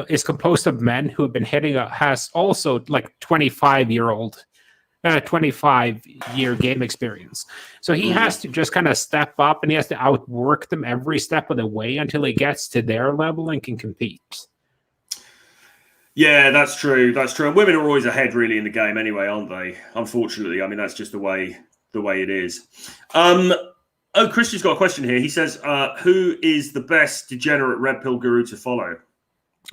is composed of men who have been has also like 25-year game experience. So he has to just kind of step up, and he has to outwork them every step of the way until he gets to their level and can compete. Yeah, that's true. That's true. And women are always ahead, really, in the game, anyway, aren't they? Unfortunately, I mean, that's just the way it is. Christian's got a question here. He says, "Who is the best degenerate red pill guru to follow?"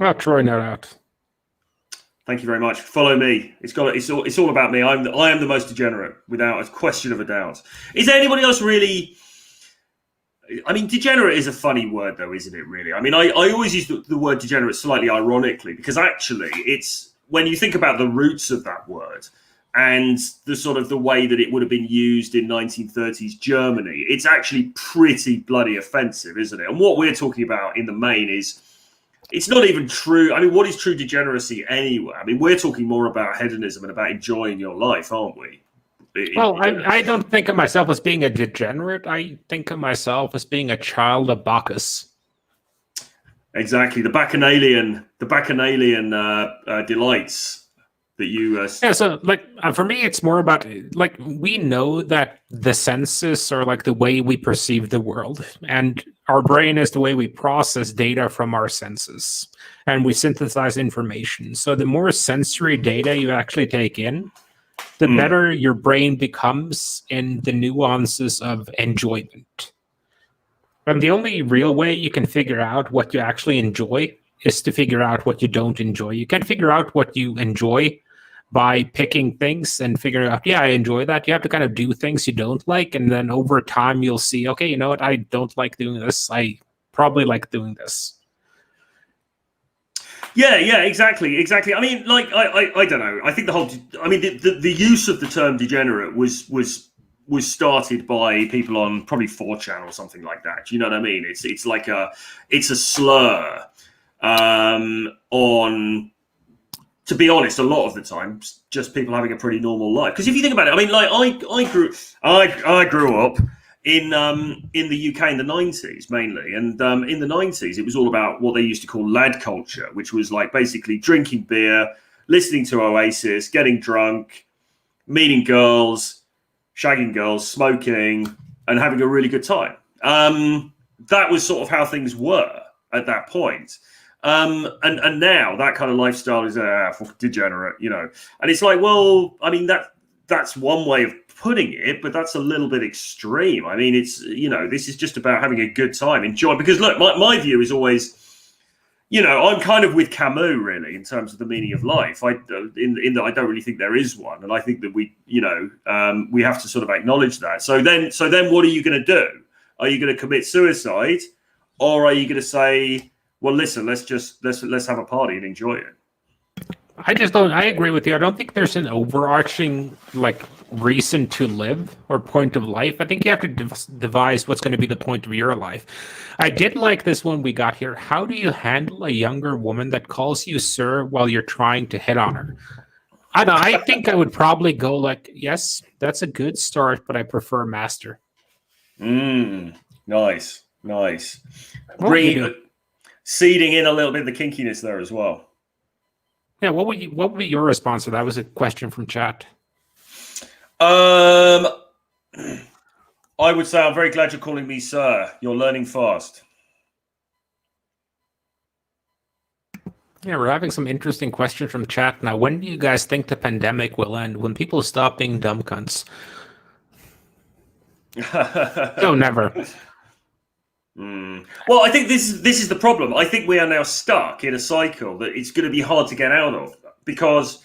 Oh, Troy, no doubt. Thank you very much. Follow me. It's all about me. I am the most degenerate, without a question of a doubt. Is there anybody else really? I mean, degenerate is a funny word, though, isn't it? Really. I mean, I always use the word degenerate slightly ironically, because actually, it's when you think about the roots of that word and the sort of the way that it would have been used in 1930s Germany, it's actually pretty bloody offensive, isn't it? And what we're talking about in the main is. It's not even true. I mean, what is true degeneracy anyway? I mean, we're talking more about hedonism and about enjoying your life, aren't we? Well, I don't think of myself as being a degenerate. I think of myself as being a child of Bacchus. Exactly. The bacchanalian delights that you... Yeah, so, like, for me, it's more about, like, we know that the senses are, like, the way we perceive the world. And our brain is the way we process data from our senses. And we synthesize information. So the more sensory data you actually take in, the better your brain becomes in the nuances of enjoyment. And the only real way you can figure out what you actually enjoy is to figure out what you don't enjoy. You can't figure out what you enjoy by picking things and figuring out, yeah, I enjoy that. You have to kind of do things you don't like, and then over time you'll see, okay, you know what, I don't like doing this. I probably like doing this. Yeah, exactly. I mean, like, I don't know. I think the use of the term degenerate was started by people on probably 4chan or something like that. Do you know what I mean? It's a slur on. To be honest, a lot of the time, just people having a pretty normal life. Because if you think about it, I mean, like I grew up in the UK in the 90s mainly, and in the 90s it was all about what they used to call lad culture, which was like basically drinking beer, listening to Oasis, getting drunk, meeting girls, shagging girls, smoking, and having a really good time. That was sort of how things were at that point. And now that kind of lifestyle is degenerate, you know. And it's like, well, I mean, that's one way of putting it, but that's a little bit extreme. I mean, it's, you know, this is just about having a good time, enjoy. Because look, my view is always, you know, I'm kind of with Camus really in terms of the meaning of life. In that I don't really think there is one, and I think that we, you know, we have to sort of acknowledge that. So then, what are you going to do? Are you going to commit suicide, or are you going to say, well, listen, let's have a party and enjoy it? I agree with you. I don't think there's an overarching like reason to live or point of life. I think you have to devise what's going to be the point of your life. I did like this one we got here. How do you handle a younger woman that calls you sir while you're trying to hit on her? I think I would probably go like, yes, that's a good start, but I prefer master. Nice. Seeding in a little bit of the kinkiness there as well. Yeah, what would be your response to that? Was a question from chat. I would say I'm very glad you're calling me sir. You're learning fast. Yeah, we're having some interesting questions from chat now. When do you guys think the pandemic will end? When people stop being dumb cunts? No, never. Well, I think this is the problem. I think we are now stuck in a cycle that it's going to be hard to get out of, because,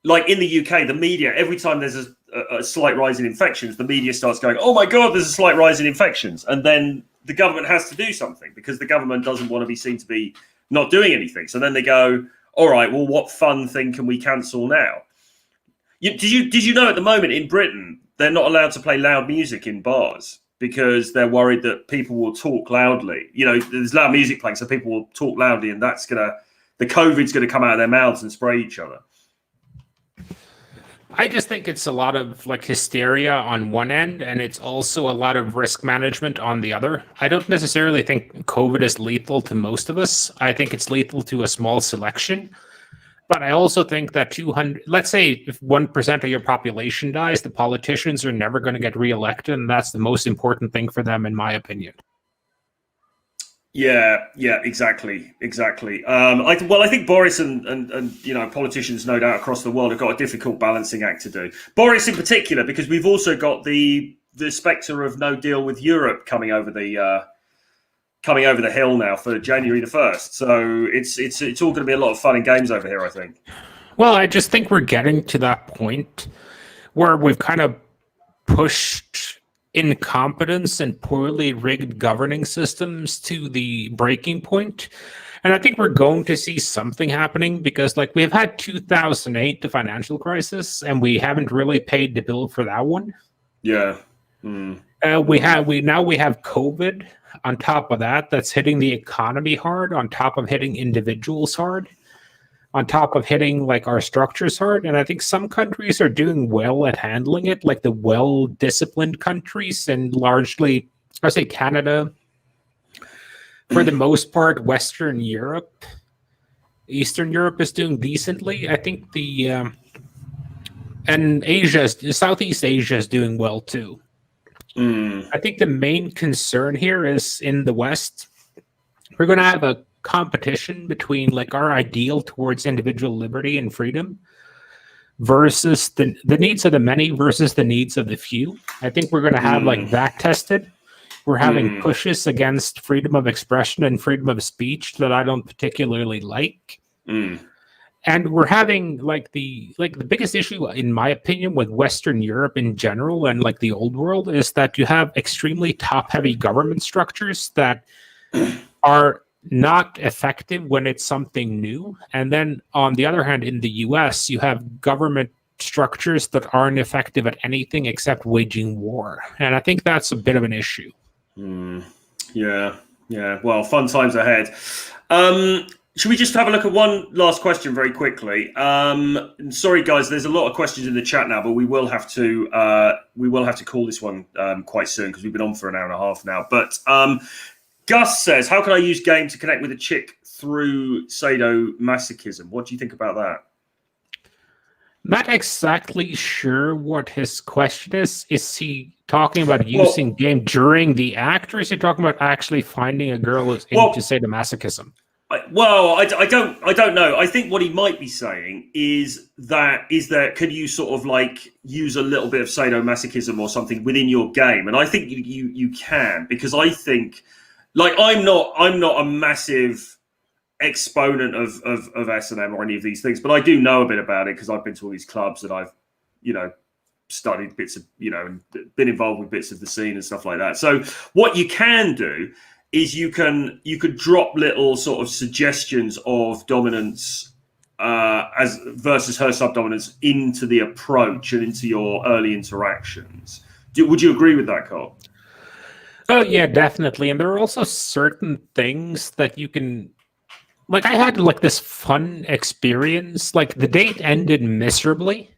like in the UK, the media, every time there's a slight rise in infections, the media starts going, "Oh my God, there's a slight rise in infections," and then the government has to do something because the government doesn't want to be seen to be not doing anything. So then they go, "All right, well, what fun thing can we cancel now?" Did you know at the moment in Britain they're not allowed to play loud music in bars, because they're worried that people will talk loudly. You know, there's loud music playing, so people will talk loudly, and the COVID's gonna come out of their mouths and spray each other. I just think it's a lot of like hysteria on one end, and it's also a lot of risk management on the other. I don't necessarily think COVID is lethal to most of us. I think it's lethal to a small selection. But I also think that 200, let's say if 1% of your population dies, the politicians are never going to get reelected. And that's the most important thing for them, in my opinion. Yeah, exactly. I think Boris and politicians, no doubt across the world, have got a difficult balancing act to do. Boris in particular, because we've also got the spectre of no deal with Europe coming over the hill now for January the 1st. So it's all going to be a lot of fun and games over here, I think. Well, I just think we're getting to that point where we've kind of pushed incompetence and poorly rigged governing systems to the breaking point. And I think we're going to see something happening because like we've had 2008, the financial crisis, and we haven't really paid the bill for that one. Yeah. We have COVID on top of that. That's hitting the economy hard, on top of hitting individuals hard, on top of hitting like our structures hard. And I think some countries are doing well at handling it, like the well-disciplined countries, and largely, I say Canada, for the most part, Western Europe, Eastern Europe is doing decently. I think and Southeast Asia is doing well too. I think the main concern here is in the West, we're going to have a competition between like our ideal towards individual liberty and freedom versus the needs of the many versus the needs of the few. I think we're going to have like that tested. We're having pushes against freedom of expression and freedom of speech that I don't particularly like. And we're having like the biggest issue, in my opinion, with Western Europe in general and like the old world is that you have extremely top-heavy government structures that are not effective when it's something new. And then on the other hand, in the US, you have government structures that aren't effective at anything except waging war. And I think that's a bit of an issue. Yeah. Well, fun times ahead. Should we just have a look at one last question very quickly? Sorry, guys, there's a lot of questions in the chat now, but we will have to call this one quite soon because we've been on for an hour and a half now. But Gus says, how can I use game to connect with a chick through sadomasochism? What do you think about that? Not exactly sure what his question is. Is he talking about using game during the act, or is he talking about actually finding a girl who's into sadomasochism? Well, I don't know. I think what he might be saying is that can you sort of like use a little bit of sadomasochism or something within your game? And I think you can, because I think like I'm not a massive exponent of S&M or any of these things, but I do know a bit about it because I've been to all these clubs and I've studied bits of and been involved with bits of the scene and stuff like that. So what you can do is you could drop little sort of suggestions of dominance as versus her subdominance into the approach and into your early interactions. Would you agree with that, Cole? Oh yeah, definitely. And there are also certain things that you can, like I had like this fun experience. Like the date ended miserably.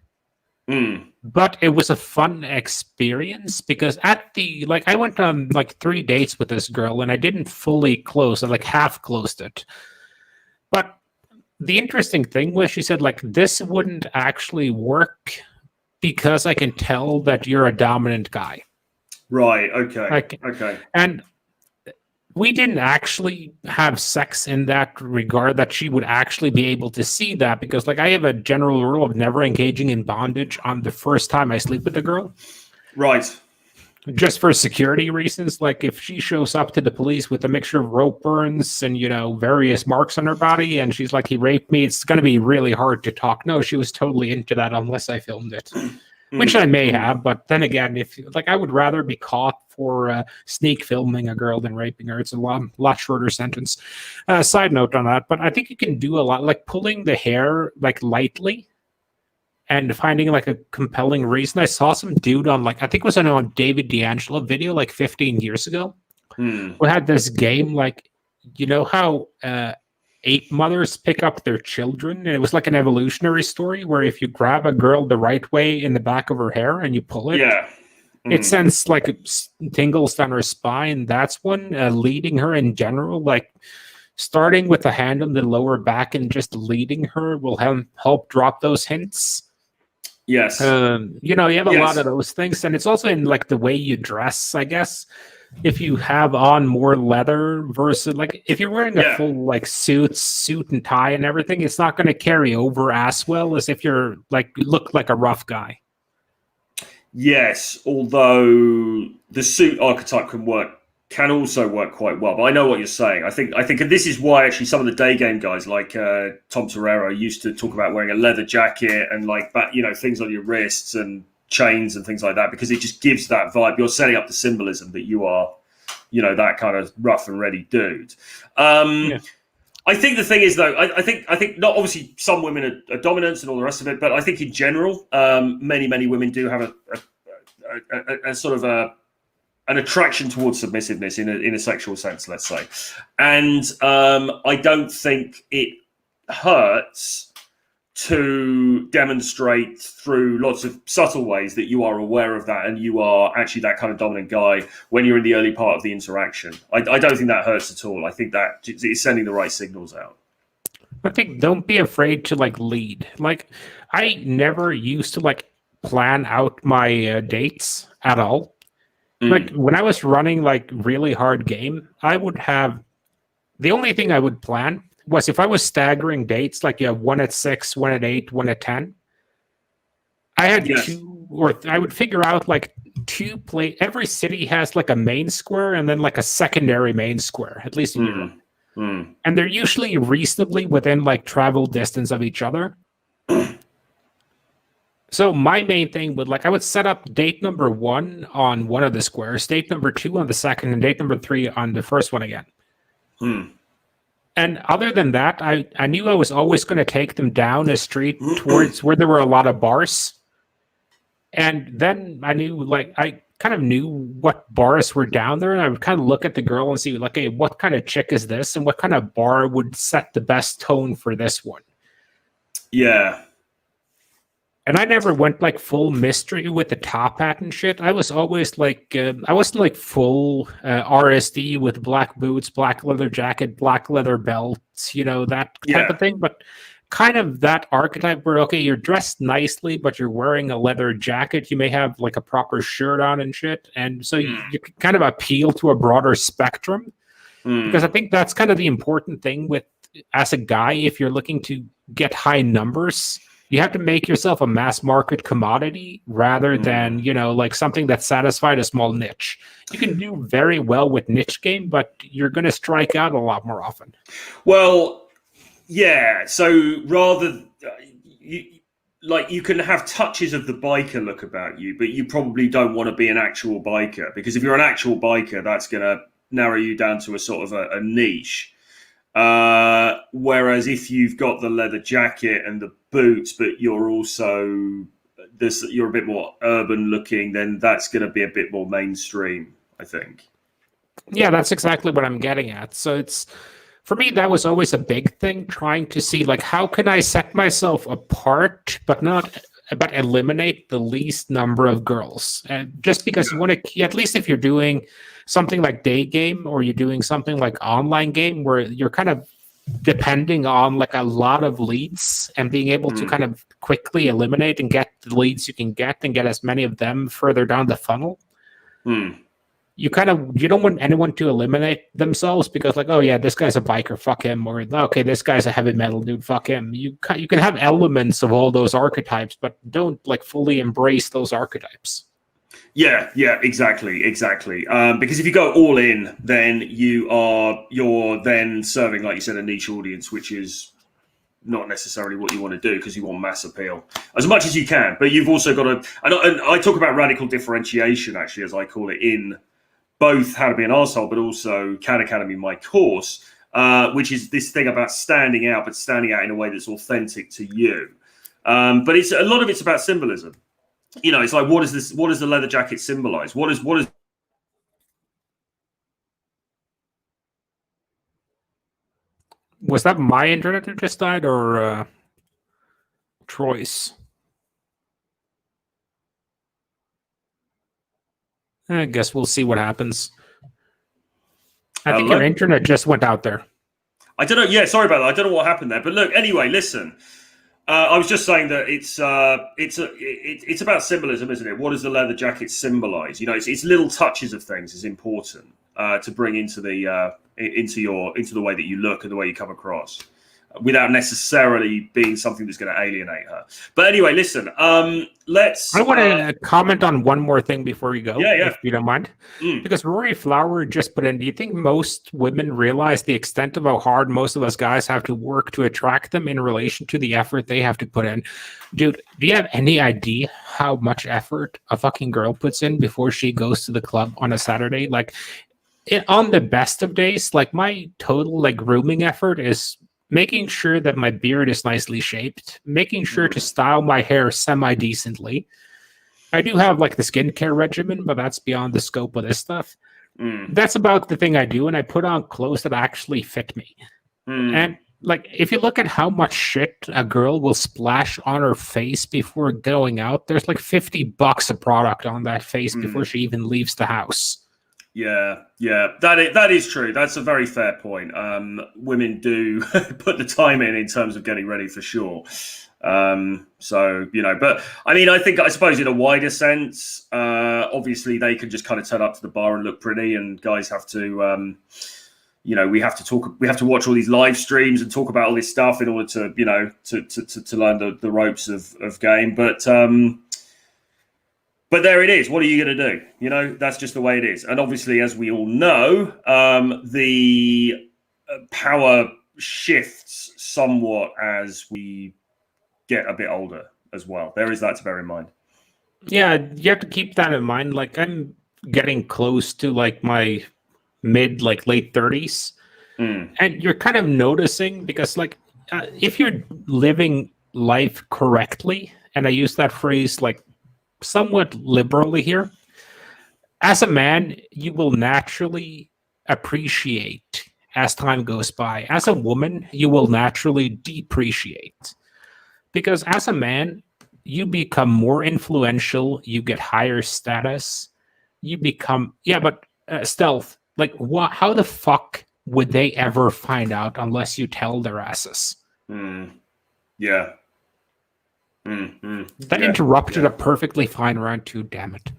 But it was a fun experience because I went on like 3 dates with this girl and I didn't fully close. I like half closed it. But the interesting thing was she said like, this wouldn't actually work because I can tell that you're a dominant guy. Right. Okay. Okay. And we didn't actually have sex in that regard that she would actually be able to see that because like I have a general rule of never engaging in bondage on the first time I sleep with a girl. Right. Just for security reasons. Like if she shows up to the police with a mixture of rope burns and, various marks on her body and she's like, he raped me, it's going to be really hard to talk. No, she was totally into that unless I filmed it. Which I may have, but then again, if like I would rather be caught for sneak filming a girl than raping her. It's a lot shorter sentence. Side note on that, but I think you can do a lot, like pulling the hair like lightly and finding like a compelling reason. I saw some dude on like I think it was on David D'Angelo video like 15 years ago. We had this game like how ape mothers pick up their children. And it was like an evolutionary story where if you grab a girl the right way in the back of her hair and you pull it, Yeah. it sends like tingles down her spine. That's one. Leading her in general, like starting with a hand on the lower back and just leading her will help drop those hints. Yes. You have a lot Yes. of those things, and it's also in like the way you dress, I guess. If you have on more leather versus like if you're wearing a full like suit and tie and everything, it's not going to carry over as well as if you're like look like a rough guy. Yes, although the suit archetype can also work quite well. But I know what you're saying. I think and this is why actually some of the day game guys like Tom Torero used to talk about wearing a leather jacket and like things on your wrists and chains and things like that, because it just gives that vibe. You're setting up the symbolism that you are, that kind of rough and ready dude. I think the thing is, though, I think not obviously some women are dominant and all the rest of it, but I think in general, many women do have a sort of an attraction towards submissiveness in a sexual sense, let's say, and I don't think it hurts to demonstrate through lots of subtle ways that you are aware of that and you are actually that kind of dominant guy when you're in the early part of the interaction. I don't think that hurts at all. I think that it's sending the right signals out. I think don't be afraid to like lead. Like I never used to like plan out my dates at all. Like when I was running like really hard game, I would have the only thing I would plan was if I was staggering dates, like you have one at 6, one at 8, one at 10. I had two, or I would figure out like every city has like a main square and then like a secondary main square, at least in Europe. And they're usually reasonably within like travel distance of each other. So my main thing would I would set up date number 1 on one of the squares, date number 2 on the second, and date number 3 on the first one again. And other than that, I knew I was always going to take them down a street towards where there were a lot of bars. And then I knew, I kind of knew what bars were down there, and I would kind of look at the girl and see, hey, what kind of chick is this, and what kind of bar would set the best tone for this one. Yeah. And I never went full mystery with the top hat and shit. I was always I wasn't full RSD with black boots, black leather jacket, black leather belts, that type of thing. But kind of that archetype where, okay, you're dressed nicely, but you're wearing a leather jacket. You may have a proper shirt on and shit. And so you can kind of appeal to a broader spectrum. Because I think that's kind of the important thing as a guy, if you're looking to get high numbers, you have to make yourself a mass market commodity rather than, something that satisfied a small niche. You can do very well with niche game, but you're going to strike out a lot more often. Well, yeah. So rather, you can have touches of the biker look about you, but you probably don't want to be an actual biker, because if you're an actual biker, that's going to narrow you down to a sort of a niche. Whereas if you've got the leather jacket and the boots, but you're also you're a bit more urban looking, then that's going to be a bit more mainstream, I think. Yeah, that's exactly what I'm getting at. So it's, for me, that was always a big thing, trying to see how can I set myself apart, but eliminate the least number of girls. And just because you want to, at least if you're doing something like day game, or you're doing something like online game where you're kind of depending on a lot of leads and being able to kind of quickly eliminate and get the leads you can get and get as many of them further down the funnel. You don't want anyone to eliminate themselves because oh yeah, this guy's a biker, fuck him, or okay, this guy's a heavy metal dude, fuck him. You can have elements of all those archetypes, but don't fully embrace those archetypes. Yeah, exactly. Because if you go all in, then you're then serving, like you said, a niche audience, which is not necessarily what you want to do, because you want mass appeal as much as you can. But you've also got to, and I talk about radical differentiation, actually, as I call it, in both How to Be an Arsehole, but also Cat Academy, my course, which is this thing about standing out, but standing out in a way that's authentic to you. But it's a lot of it's about symbolism. It's what does the leather jacket symbolize? What is Was that my internet that just died or Troy's? I guess we'll see what happens. I think your internet just went out there. I don't know. Yeah, sorry about that. I don't know what happened there. But look, anyway, listen. I was just saying that it's about symbolism, isn't it? What does the leather jacket symbolize? You know, it's little touches of things is important to bring into the way that you look and the way you come across, without necessarily being something that's going to alienate her. But anyway, listen. Let's. I want to comment on one more thing before we go, if you don't mind. Because Rory Flower just put in, do you think most women realize the extent of how hard most of us guys have to work to attract them in relation to the effort they have to put in? Dude, do you have any idea how much effort a fucking girl puts in before she goes to the club on a Saturday? Like, on the best of days, like my total like grooming effort is making sure that my beard is nicely shaped, making sure to style my hair semi-decently. I do have like the skincare regimen, but that's beyond the scope of this stuff. That's about the thing I do, and I put on clothes that actually fit me. And like, if you look at how much shit a girl will splash on her face before going out, there's like $50 of product on that face before she even leaves the house. Yeah, that is true. That's a very fair point. Women do put the time in terms of getting ready for sure. So, you know, but I mean, I suppose in a wider sense, obviously they can just kind of turn up to the bar and look pretty, and guys have to, you know, we have to watch all these live streams and talk about all this stuff in order to, you know, to learn the ropes of game. But there it is. What are you going to do? You know, that's just the way it is. And obviously, as we all know, the power shifts somewhat as we get a bit older as well. There is that to bear in mind. Yeah, you have to keep that in mind. Like, I'm getting close to like my late 30s. And you're kind of noticing, because like if you're living life correctly, and I use that phrase like somewhat liberally here, as a man, you will naturally appreciate as time goes by. As a woman, you will naturally depreciate. Because as a man, you become more influential, you get higher status, you become, stealth. Like, what? How the fuck would they ever find out unless you tell their asses? Yeah. That interrupted a perfectly fine round 2, damn it.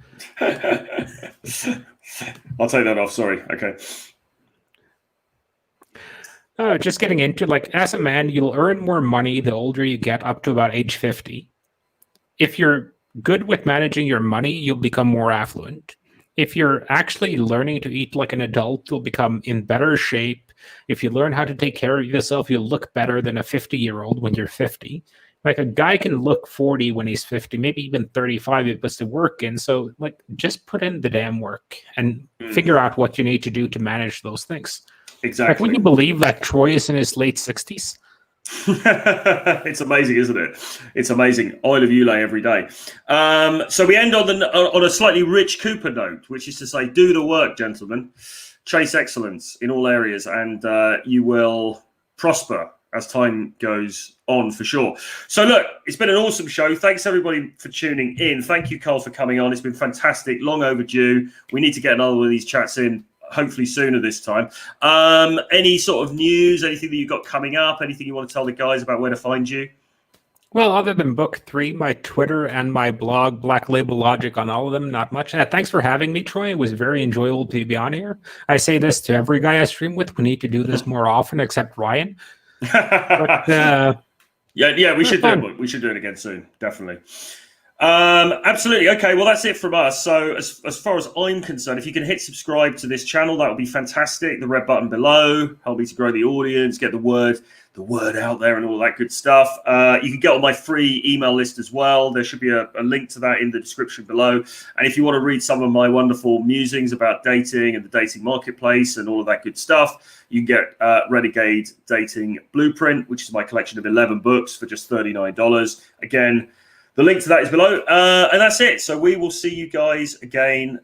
I'll take that off, sorry. Okay. Just getting into, like, as a man, you'll earn more money the older you get, up to about age 50. If you're good with managing your money, you'll become more affluent. If you're actually learning to eat like an adult, you'll become in better shape. If you learn how to take care of yourself, you'll look better than a 50-year-old when you're 50. Like, a guy can look 40 when he's 50, maybe even 35 if he puts the work in. So, like, just put in the damn work and figure out what you need to do to manage those things. Exactly. Like, would you believe that Troy is in his late 60s? It's amazing, isn't it? It's amazing. Oil of Ulay every day. So we end on a slightly Rich Cooper note, which is to say, do the work, gentlemen. Chase excellence in all areas, and you will prosper as time goes on, for sure. So look, it's been an awesome show. Thanks everybody for tuning in. Thank you, Carl, for coming on. It's been fantastic, long overdue. We need to get another one of these chats in, hopefully sooner this time. Any sort of news, anything that you've got coming up, anything you want to tell the guys about where to find you? Well, other than book 3, my Twitter and my blog, Black Label Logic, on all of them, not much. Thanks for having me, Troy. It was very enjoyable to be on here. I say this to every guy I stream with. We need to do this more often, except Ryan. But, we should do it. We should do it again soon, definitely. Absolutely. Okay, well, that's it from us. So as far as I'm concerned, if you can hit subscribe to this channel, that would be fantastic. The red button below, help me to grow the audience, get the word out there and all that good stuff. You can get on my free email list as well. There should be a link to that in the description below. And if you want to read some of my wonderful musings about dating and the dating marketplace and all of that good stuff, you can get Renegade Dating Blueprint, which is my collection of 11 books for just $39. Again, the link to that is below. And that's it. So we will see you guys again